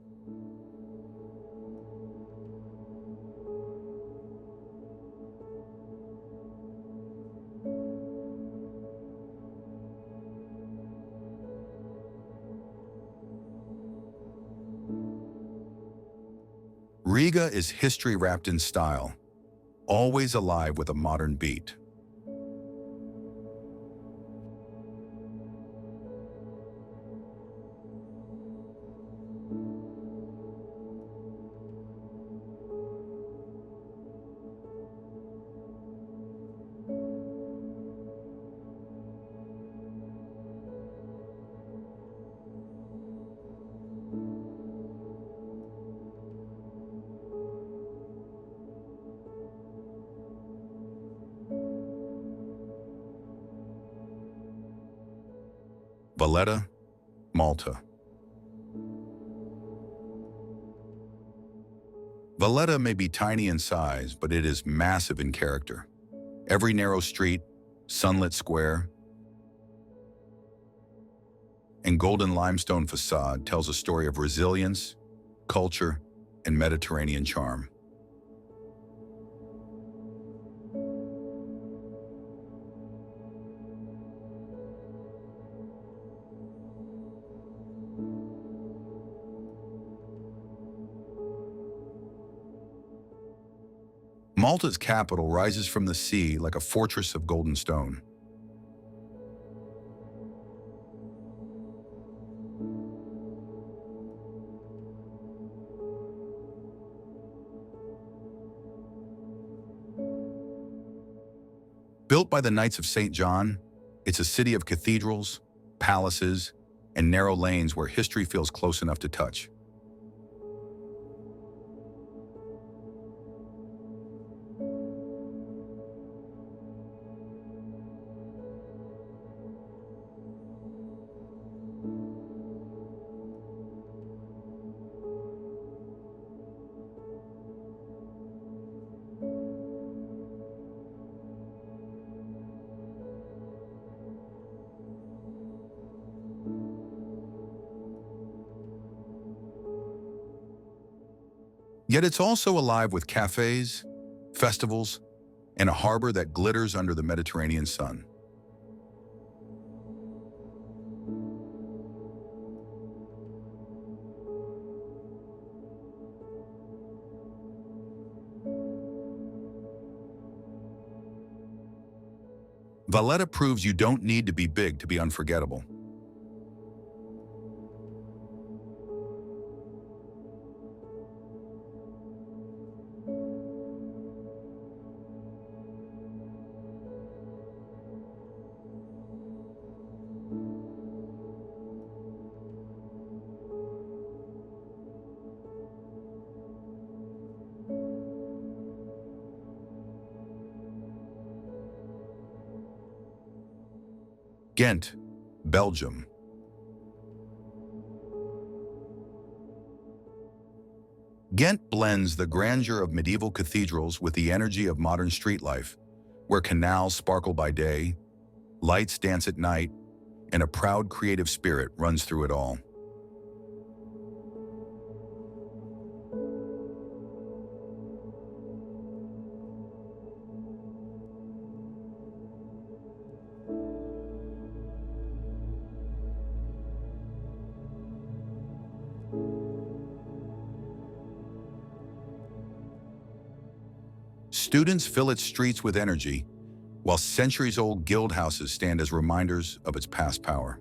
Riga is history wrapped in style, always alive with a modern beat. Valletta, Malta. Valletta may be tiny in size, but it is massive in character. Every narrow street, sunlit square, and golden limestone facade tells a story of resilience, culture, and Mediterranean charm. Malta's capital rises from the sea like a fortress of golden stone. Built by the Knights of St. John, it's a city of cathedrals, palaces, and narrow lanes where history feels close enough to touch. Yet it's also alive with cafes, festivals, and a harbor that glitters under the Mediterranean sun. Valletta proves you don't need to be big to be unforgettable. Ghent, Belgium. Ghent blends the grandeur of medieval cathedrals with the energy of modern street life, where canals sparkle by day, lights dance at night, and a proud creative spirit runs through it all. Students fill its streets with energy, while centuries-old guild houses stand as reminders of its past power.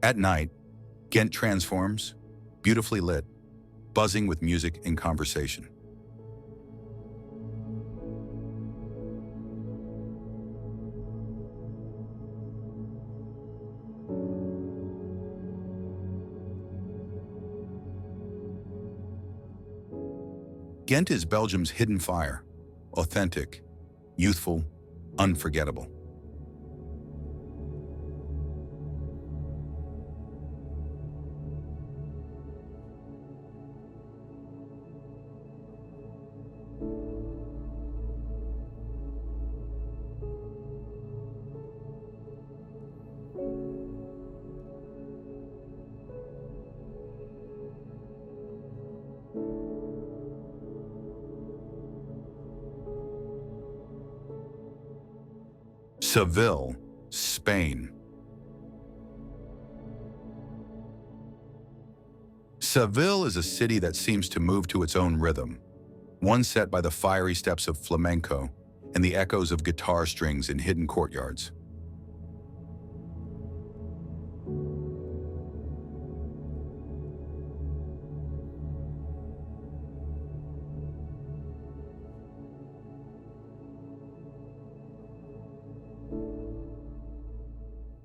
At night, Ghent transforms, beautifully lit, buzzing with music and conversation. Ghent is Belgium's hidden fire, authentic, youthful, unforgettable. Seville, Spain. Seville is a city that seems to move to its own rhythm, one set by the fiery steps of flamenco and the echoes of guitar strings in hidden courtyards.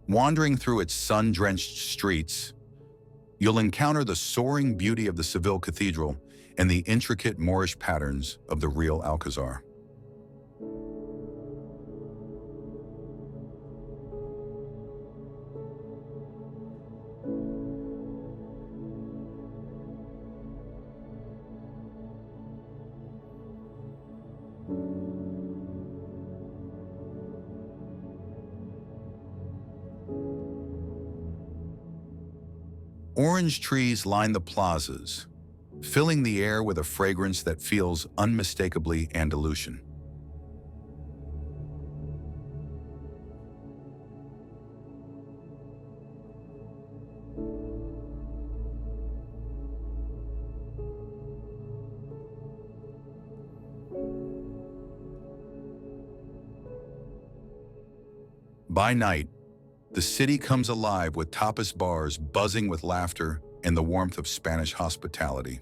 Wandering through its sun-drenched streets, you'll encounter the soaring beauty of the Seville Cathedral and the intricate Moorish patterns of the real Alcazar. Orange trees line the plazas, filling the air with a fragrance that feels unmistakably Andalusian. By night, the city comes alive with tapas bars buzzing with laughter and the warmth of Spanish hospitality.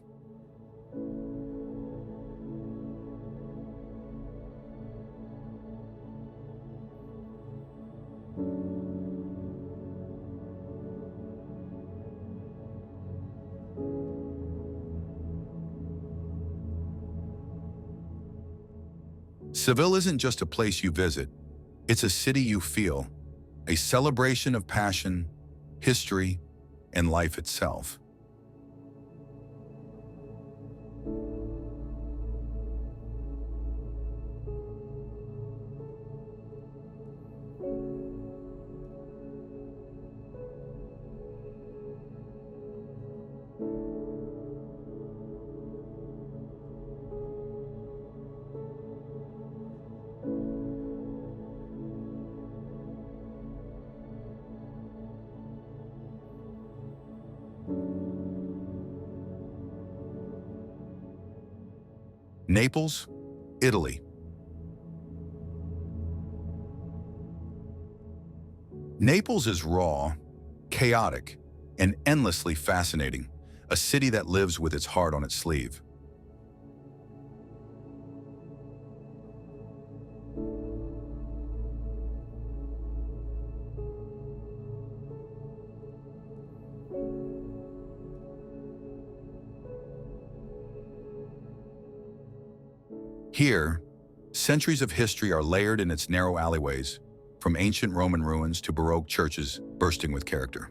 Seville isn't just a place you visit, it's a city you feel, a celebration of passion, history, and life itself. Naples, Italy. Naples is raw, chaotic, and endlessly fascinating, a city that lives with its heart on its sleeve. Here, centuries of history are layered in its narrow alleyways, from ancient Roman ruins to Baroque churches bursting with character.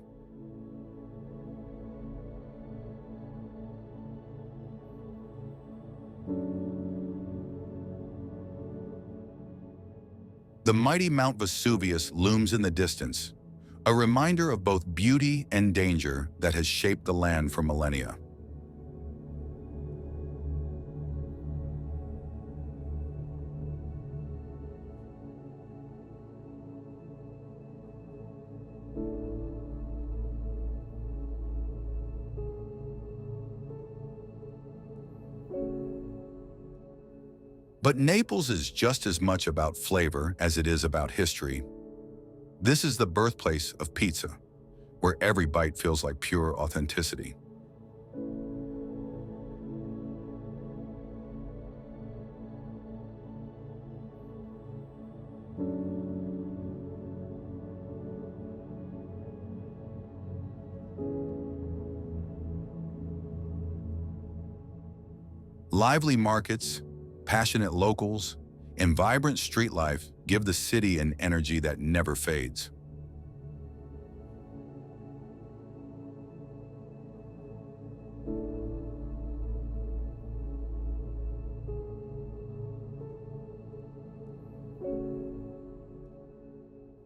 The mighty Mount Vesuvius looms in the distance, a reminder of both beauty and danger that has shaped the land for millennia. But Naples is just as much about flavor as it is about history. This is the birthplace of pizza, where every bite feels like pure authenticity. Lively markets, passionate locals, and vibrant street life give the city an energy that never fades.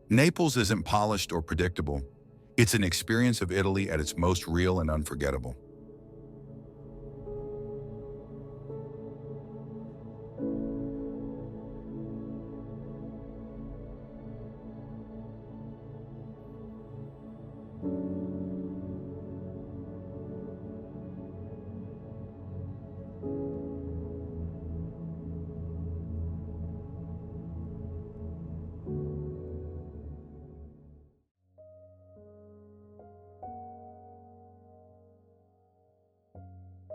Naples isn't polished or predictable. It's an experience of Italy at its most real and unforgettable.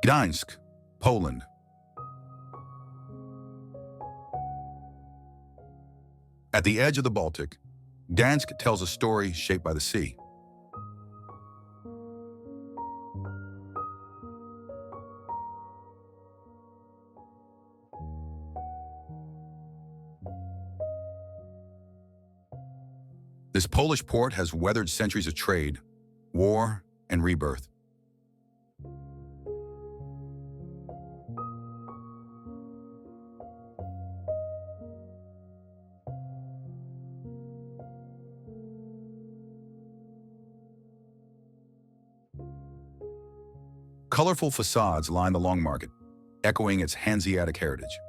Gdańsk, Poland. At the edge of the Baltic, Gdańsk tells a story shaped by the sea. This Polish port has weathered centuries of trade, war, and rebirth. Colorful facades line the Long Market, echoing its Hanseatic heritage.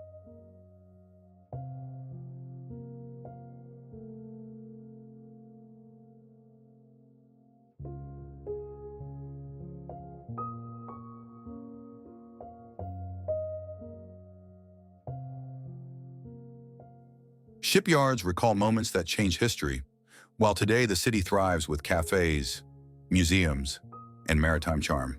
Shipyards recall moments that change history, while today the city thrives with cafes, museums, and maritime charm.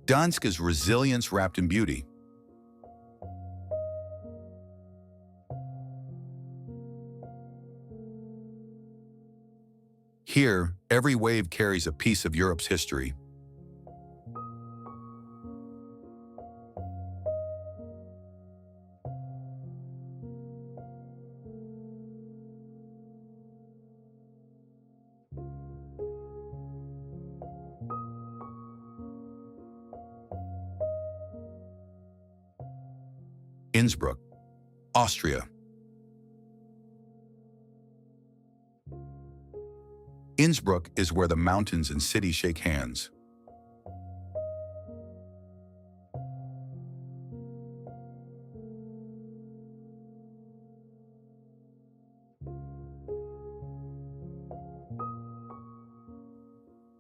Gdańsk is resilience wrapped in beauty. Here, every wave carries a piece of Europe's history. Innsbruck, Austria. Innsbruck is where the mountains and city shake hands.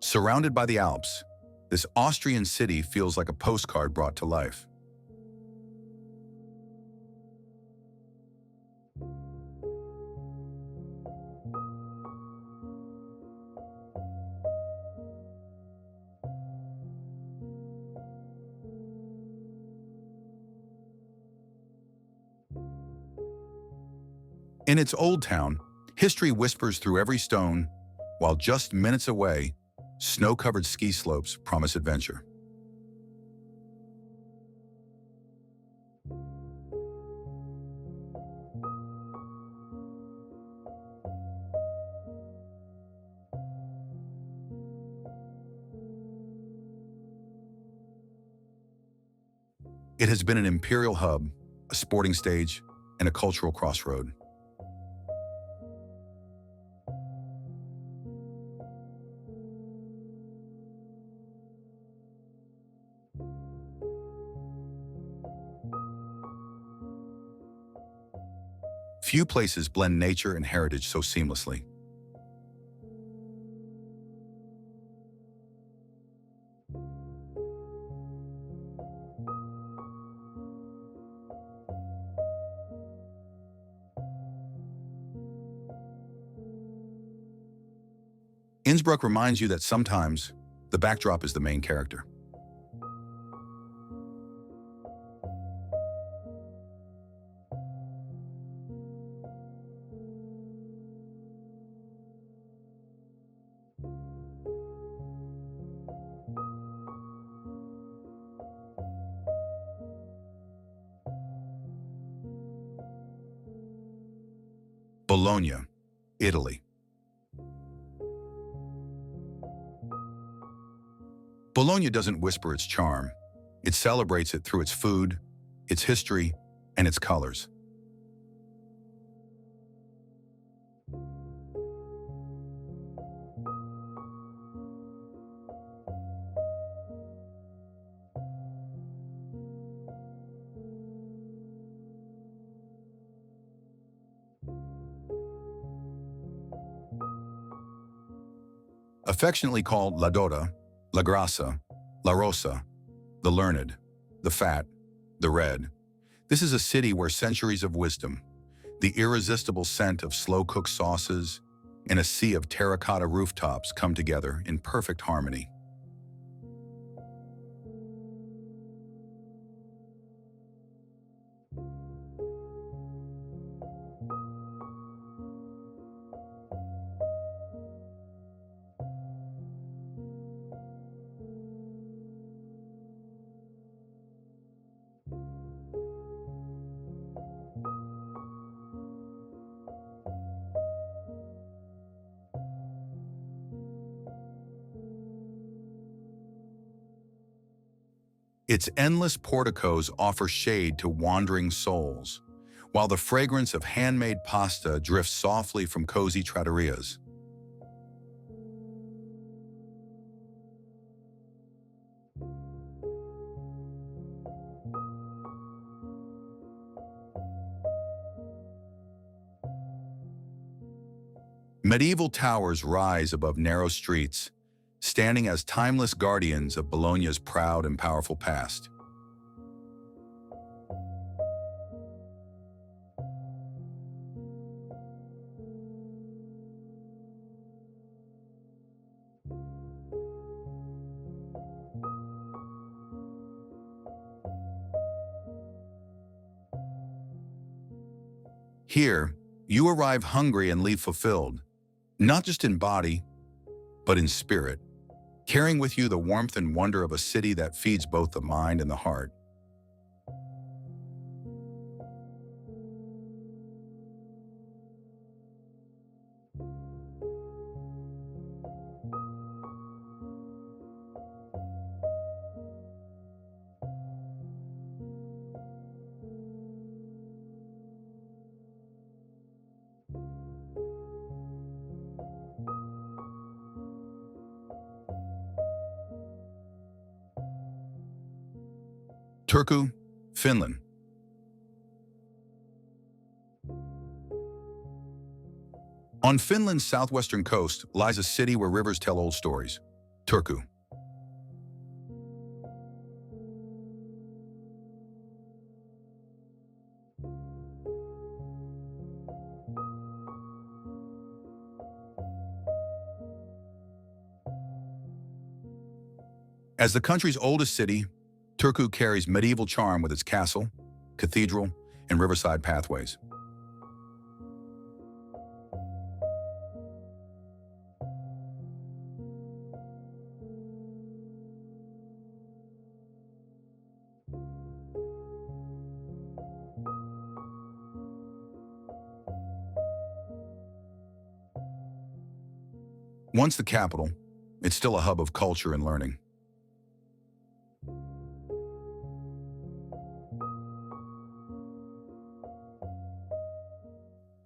Surrounded by the Alps, this Austrian city feels like a postcard brought to life. In its old town, history whispers through every stone, while just minutes away, snow-covered ski slopes promise adventure. It has been an imperial hub, a sporting stage, and a cultural crossroad. Few places blend nature and heritage so seamlessly. Innsbruck reminds you that sometimes the backdrop is the main character. Bologna, Italy. Bologna doesn't whisper its charm. It celebrates it through its food, its history, and its colors. Affectionately called La Dota, La Grasa, La Rosa, the learned, the fat, the red. This is a city where centuries of wisdom, the irresistible scent of slow-cooked sauces, and a sea of terracotta rooftops come together in perfect harmony. Its endless porticos offer shade to wandering souls, while the fragrance of handmade pasta drifts softly from cozy trattorias. Medieval towers rise above narrow streets, standing as timeless guardians of Bologna's proud and powerful past. Here, you arrive hungry and leave fulfilled, not just in body, but in spirit, carrying with you the warmth and wonder of a city that feeds both the mind and the heart. Turku, Finland. On Finland's southwestern coast lies a city where rivers tell old stories, Turku. As the country's oldest city, Turku carries medieval charm with its castle, cathedral, and riverside pathways. Once the capital, it's still a hub of culture and learning.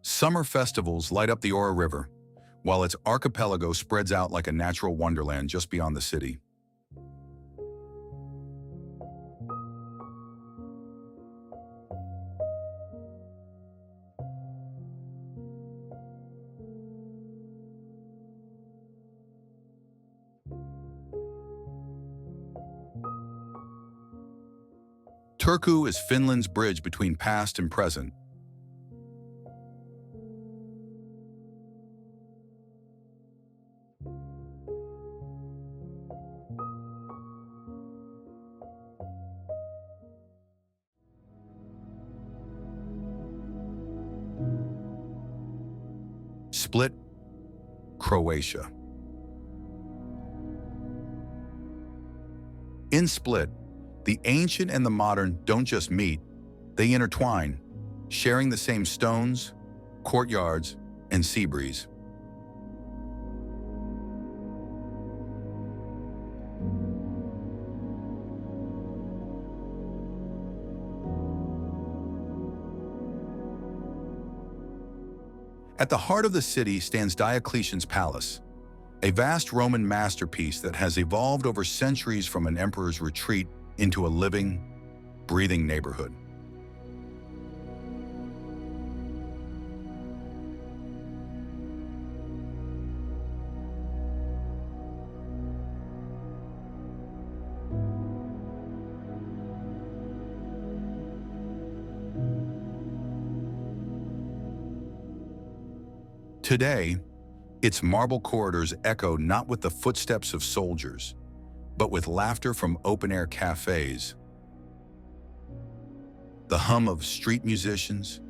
Summer festivals light up the Ora River, while its archipelago spreads out like a natural wonderland just beyond the city. Turku is Finland's bridge between past and present. Split, Croatia. In Split, the ancient and the modern don't just meet, they intertwine, sharing the same stones, courtyards, and sea breeze. At the heart of the city stands Diocletian's palace, a vast Roman masterpiece that has evolved over centuries from an emperor's retreat into a living, breathing neighborhood. Today, its marble corridors echo not with the footsteps of soldiers, but with laughter from open-air cafes, the hum of street musicians,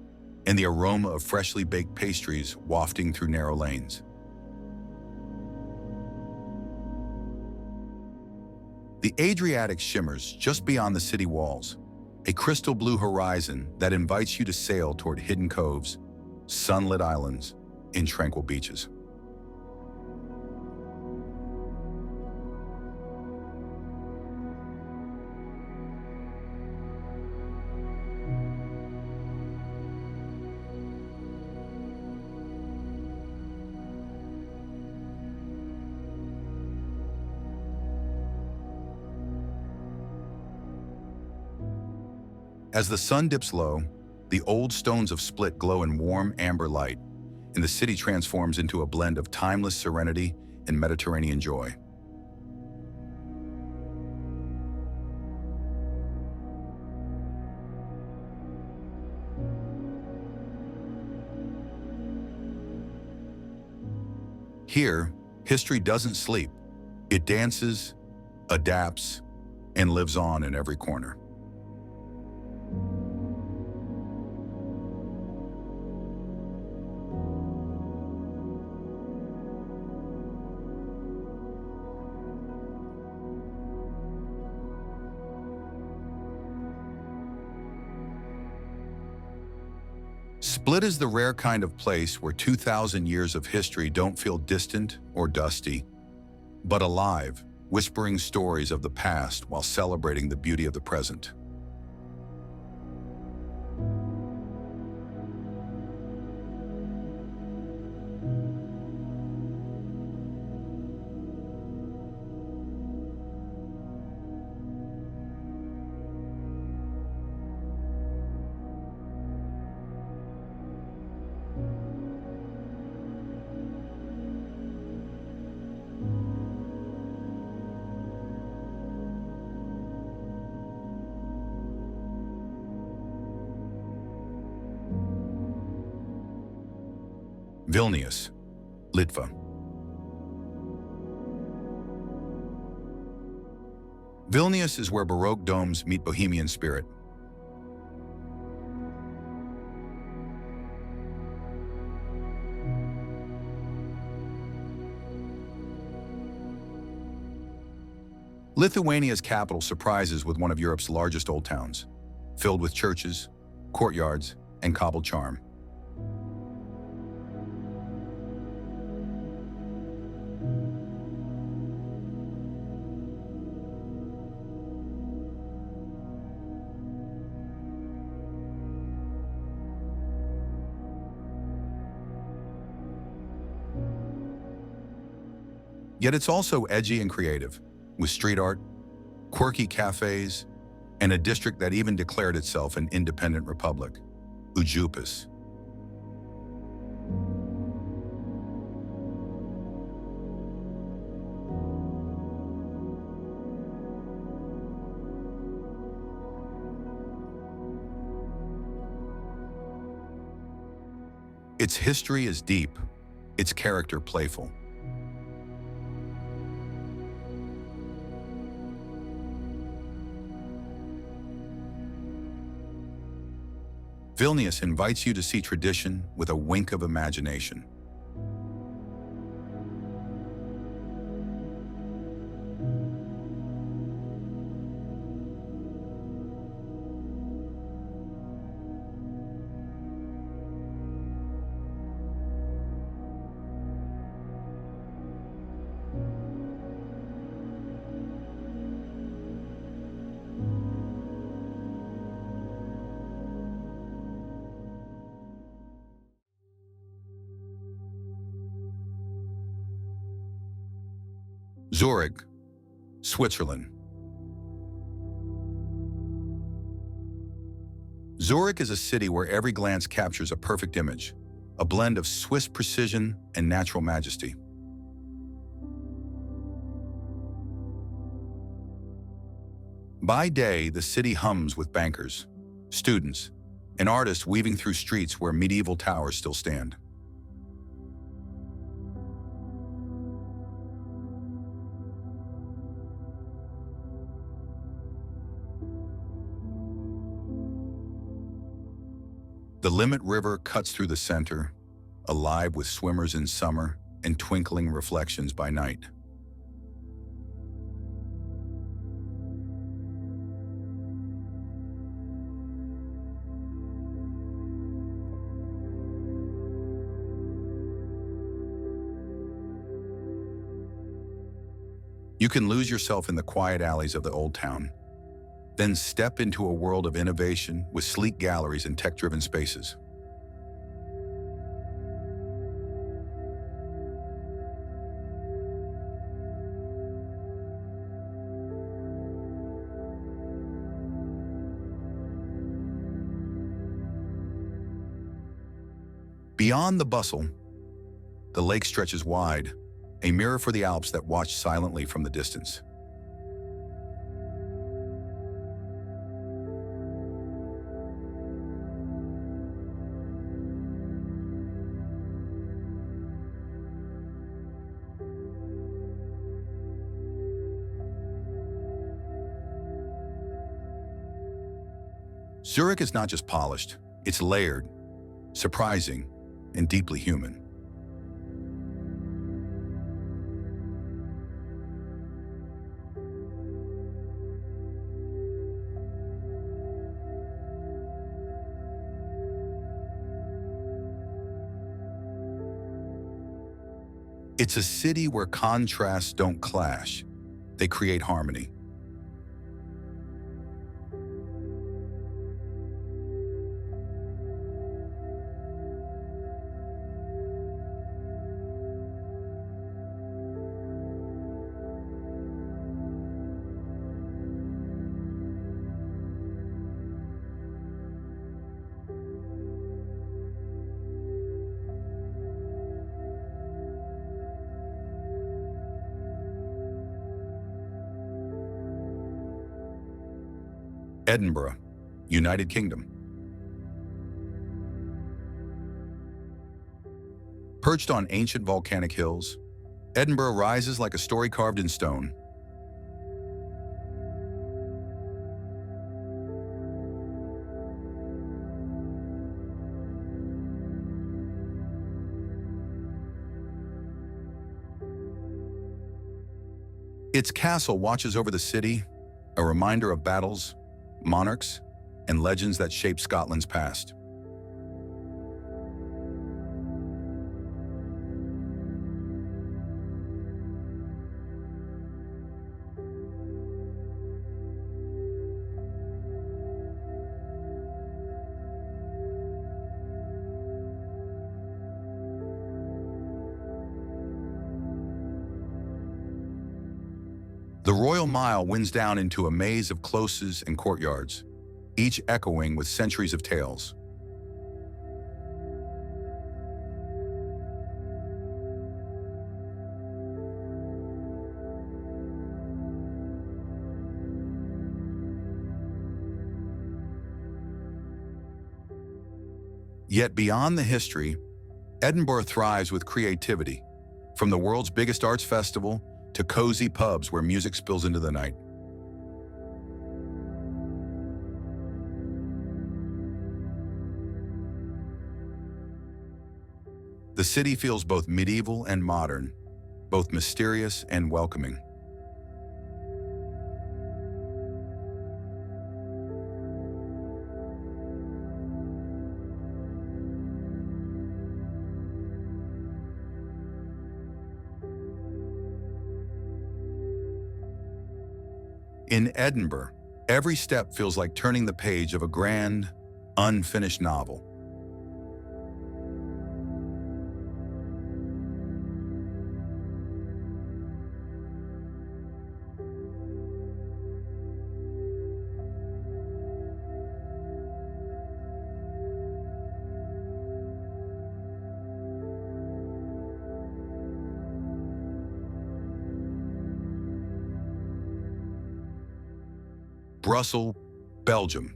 and the aroma of freshly baked pastries wafting through narrow lanes. The Adriatic shimmers just beyond the city walls, a crystal blue horizon that invites you to sail toward hidden coves, sunlit islands, and tranquil beaches. As the sun dips low, the old stones of Split glow in warm amber light, and the city transforms into a blend of timeless serenity and Mediterranean joy. Here, history doesn't sleep. It dances, adapts, and lives on in every corner. Split is the rare kind of place where 2,000 years of history don't feel distant or dusty, but alive, whispering stories of the past while celebrating the beauty of the present. Vilnius, Litva. Vilnius is where Baroque domes meet Bohemian spirit. Lithuania's capital surprises with one of Europe's largest old towns, filled with churches, courtyards, and cobbled charm. Yet it's also edgy and creative, with street art, quirky cafes, and a district that even declared itself an independent republic, Ujupis. Its history is deep, its character playful. Vilnius invites you to see tradition with a wink of imagination. Zurich, Switzerland. Zurich is a city where every glance captures a perfect image, a blend of Swiss precision and natural majesty. By day, the city hums with bankers, students, and artists weaving through streets where medieval towers still stand. The Limit River cuts through the center, alive with swimmers in summer and twinkling reflections by night. You can lose yourself in the quiet alleys of the old town, then step into a world of innovation with sleek galleries and tech-driven spaces. Beyond the bustle, the lake stretches wide, a mirror for the Alps that watch silently from the distance. Zurich is not just polished, it's layered, surprising, and deeply human. It's a city where contrasts don't clash, they create harmony. Edinburgh, United Kingdom. Perched on ancient volcanic hills, Edinburgh rises like a story carved in stone. Its castle watches over the city, a reminder of battles, monarchs, and legends that shaped Scotland's past. The Royal Mile winds down into a maze of closes and courtyards, each echoing with centuries of tales. Yet beyond the history, Edinburgh thrives with creativity, from the world's biggest arts festival to cozy pubs where music spills into the night. The city feels both medieval and modern, both mysterious and welcoming. In Edinburgh, every step feels like turning the page of a grand, unfinished novel. Brussels, Belgium.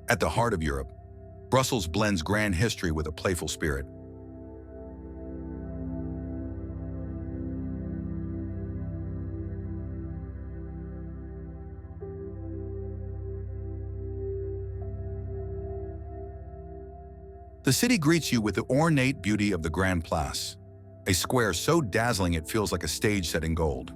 At the heart of Europe, Brussels blends grand history with a playful spirit. The city greets you with the ornate beauty of the Grand Place, a square so dazzling it feels like a stage set in gold.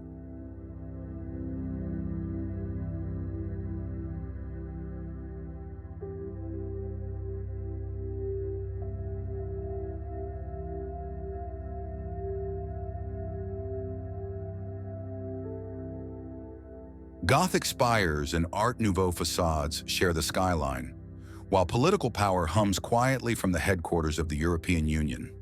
Gothic spires and Art Nouveau facades share the skyline, while political power hums quietly from the headquarters of the European Union.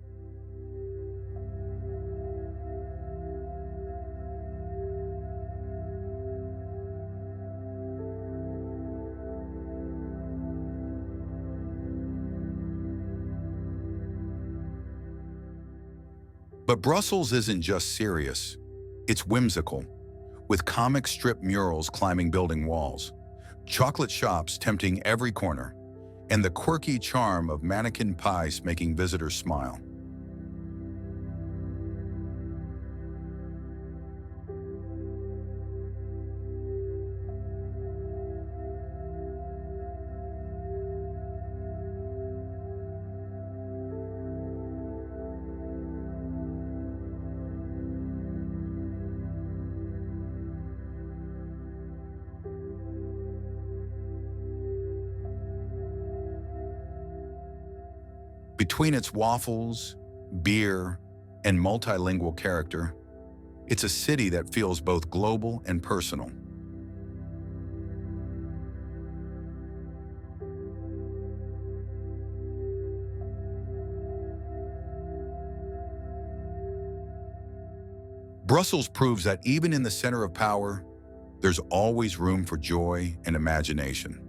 But Brussels isn't just serious, it's whimsical, with comic strip murals climbing building walls, chocolate shops tempting every corner, and the quirky charm of mannequin pies making visitors smile. Between its waffles, beer, and multilingual character, it's a city that feels both global and personal. Brussels proves that even in the center of power, there's always room for joy and imagination.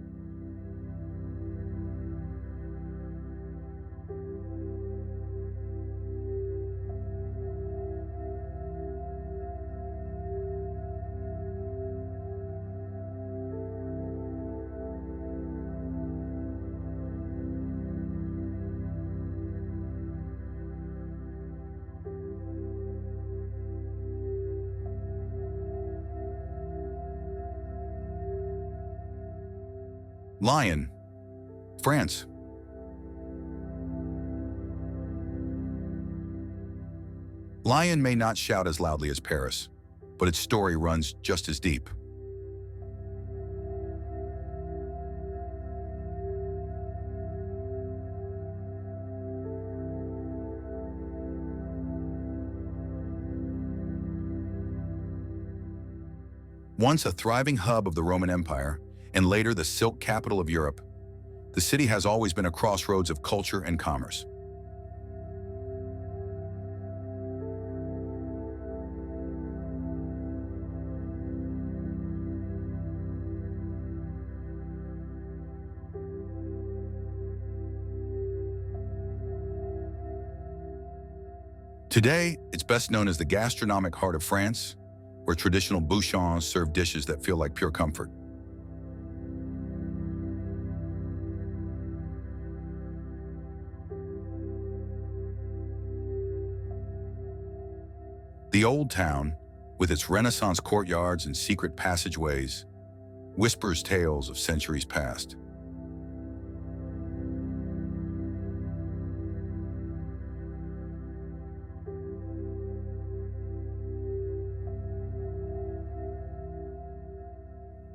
Lyon, France. Lyon may not shout as loudly as Paris, but its story runs just as deep. Once a thriving hub of the Roman Empire, and later the silk capital of Europe, the city has always been a crossroads of culture and commerce. Today, it's best known as the gastronomic heart of France, where traditional bouchons serve dishes that feel like pure comfort. The Old Town, with its Renaissance courtyards and secret passageways, whispers tales of centuries past.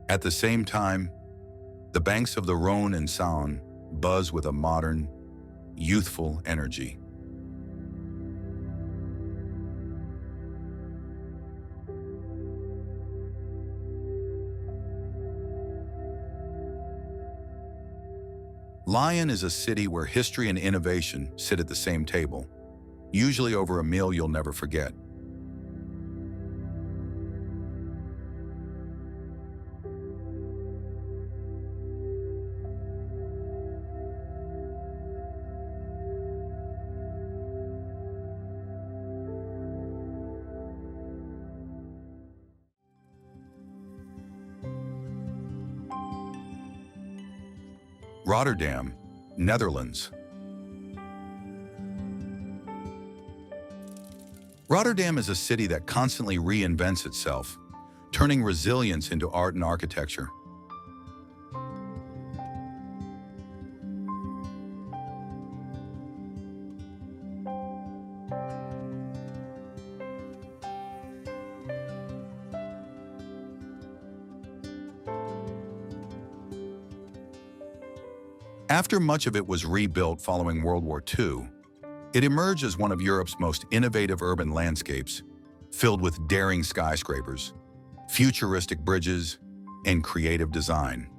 At the same time, the banks of the Rhône and Saône buzz with a modern, youthful energy. Lyon is a city where history and innovation sit at the same table, usually over a meal you'll never forget. Rotterdam, Netherlands. Rotterdam is a city that constantly reinvents itself, turning resilience into art and architecture. After much of it was rebuilt following World War II, it emerged as one of Europe's most innovative urban landscapes, filled with daring skyscrapers, futuristic bridges, and creative design.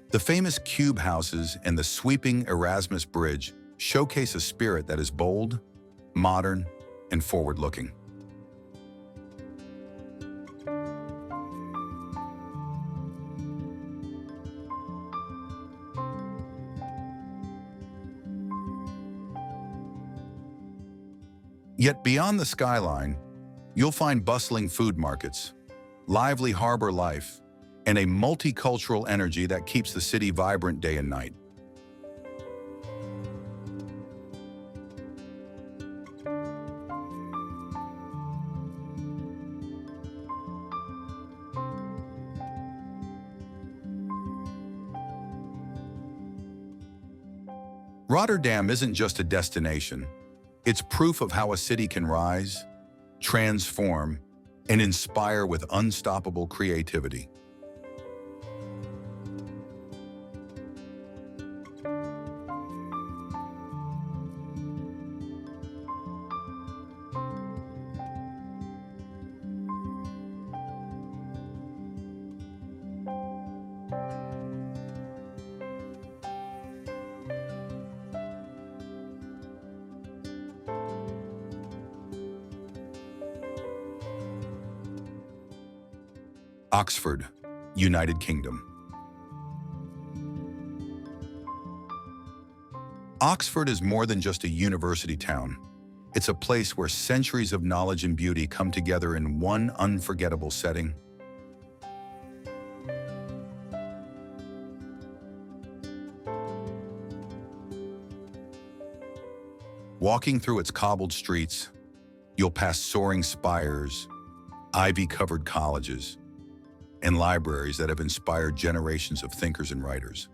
The famous cube houses and the sweeping Erasmus Bridge showcase a spirit that is bold, modern, and forward-looking. Yet beyond the skyline, you'll find bustling food markets, lively harbor life, and a multicultural energy that keeps the city vibrant day and night. Rotterdam isn't just a destination. It's proof of how a city can rise, transform, and inspire with unstoppable creativity. Oxford, United Kingdom. Oxford is more than just a university town. It's a place where centuries of knowledge and beauty come together in one unforgettable setting. Walking through its cobbled streets, you'll pass soaring spires, ivy-covered colleges, and libraries that have inspired generations of thinkers and writers.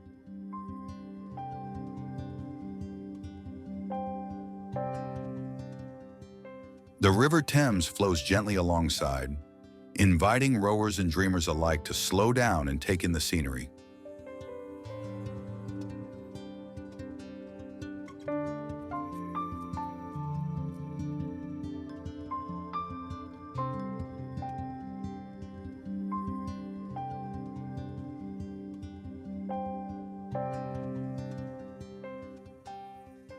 The River Thames flows gently alongside, inviting rowers and dreamers alike to slow down and take in the scenery.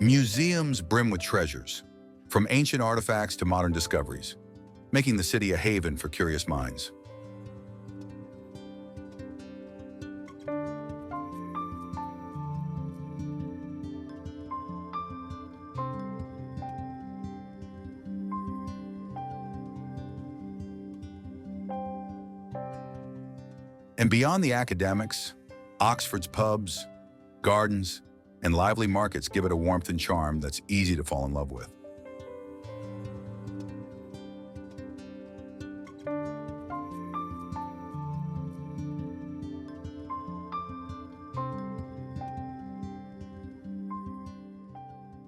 Museums brim with treasures, from ancient artifacts to modern discoveries, making the city a haven for curious minds. And beyond the academics, Oxford's pubs, gardens, and lively markets give it a warmth and charm that's easy to fall in love with.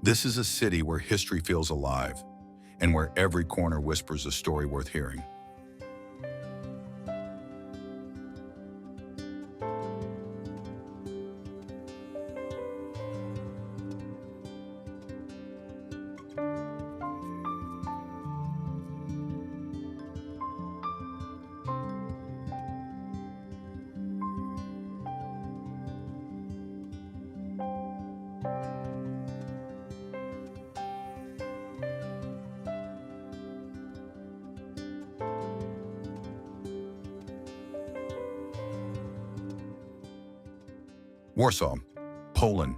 This is a city where history feels alive and where every corner whispers a story worth hearing. Warsaw, Poland.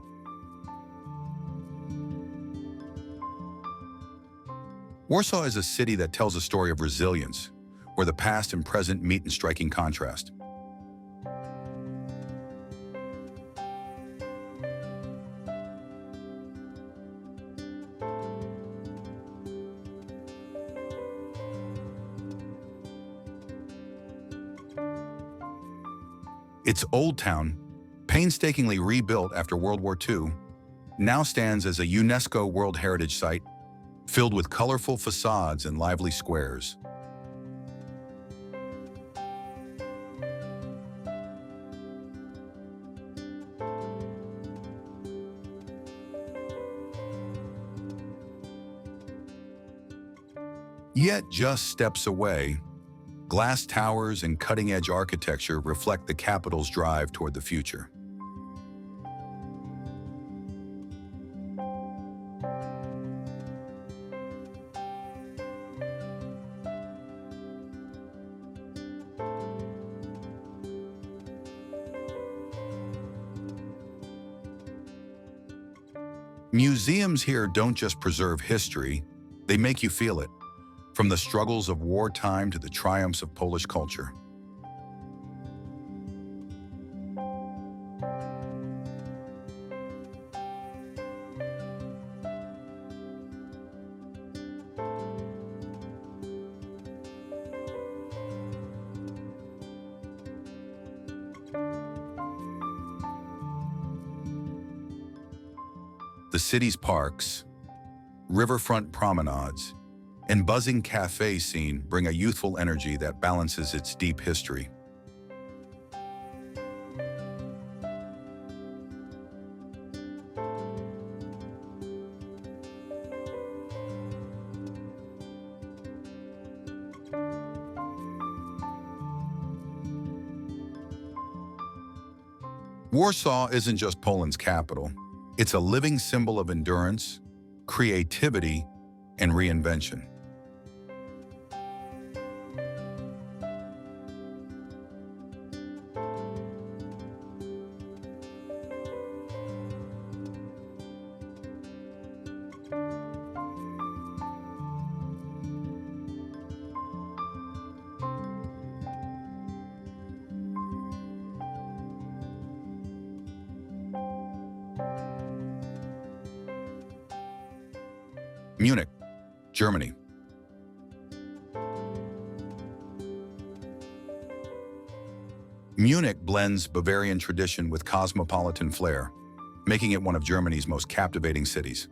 Warsaw is a city that tells a story of resilience, where the past and present meet in striking contrast. Its old town, painstakingly rebuilt after World War II, now stands as a UNESCO World Heritage Site, filled with colorful facades and lively squares. Yet just steps away, glass towers and cutting-edge architecture reflect the capital's drive toward the future. Museums here don't just preserve history, they make you feel it, from the struggles of wartime to the triumphs of Polish culture. The city's parks, riverfront promenades, and buzzing cafe scene bring a youthful energy that balances its deep history. Warsaw isn't just Poland's capital. It's a living symbol of endurance, creativity, and reinvention. Munich, Germany. Munich blends Bavarian tradition with cosmopolitan flair, making it one of Germany's most captivating cities.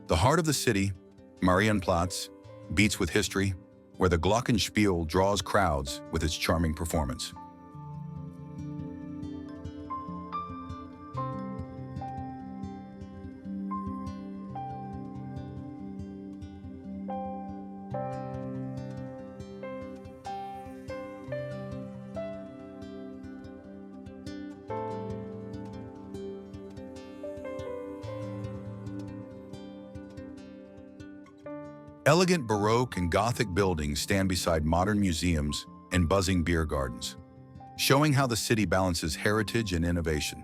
The heart of the city, Marienplatz, beats with history, where the Glockenspiel draws crowds with its charming performance. Elegant Baroque and Gothic buildings stand beside modern museums and buzzing beer gardens, showing how the city balances heritage and innovation.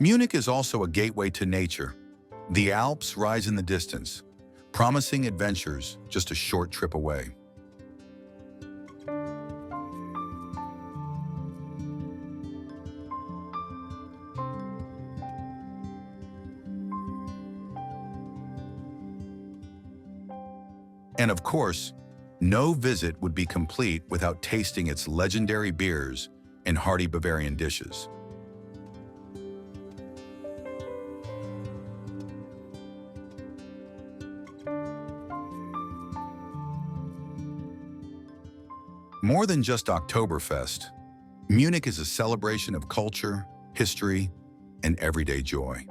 Munich is also a gateway to nature. The Alps rise in the distance, promising adventures just a short trip away. And of course, no visit would be complete without tasting its legendary beers and hearty Bavarian dishes. More than just Oktoberfest, Munich is a celebration of culture, history, and everyday joy.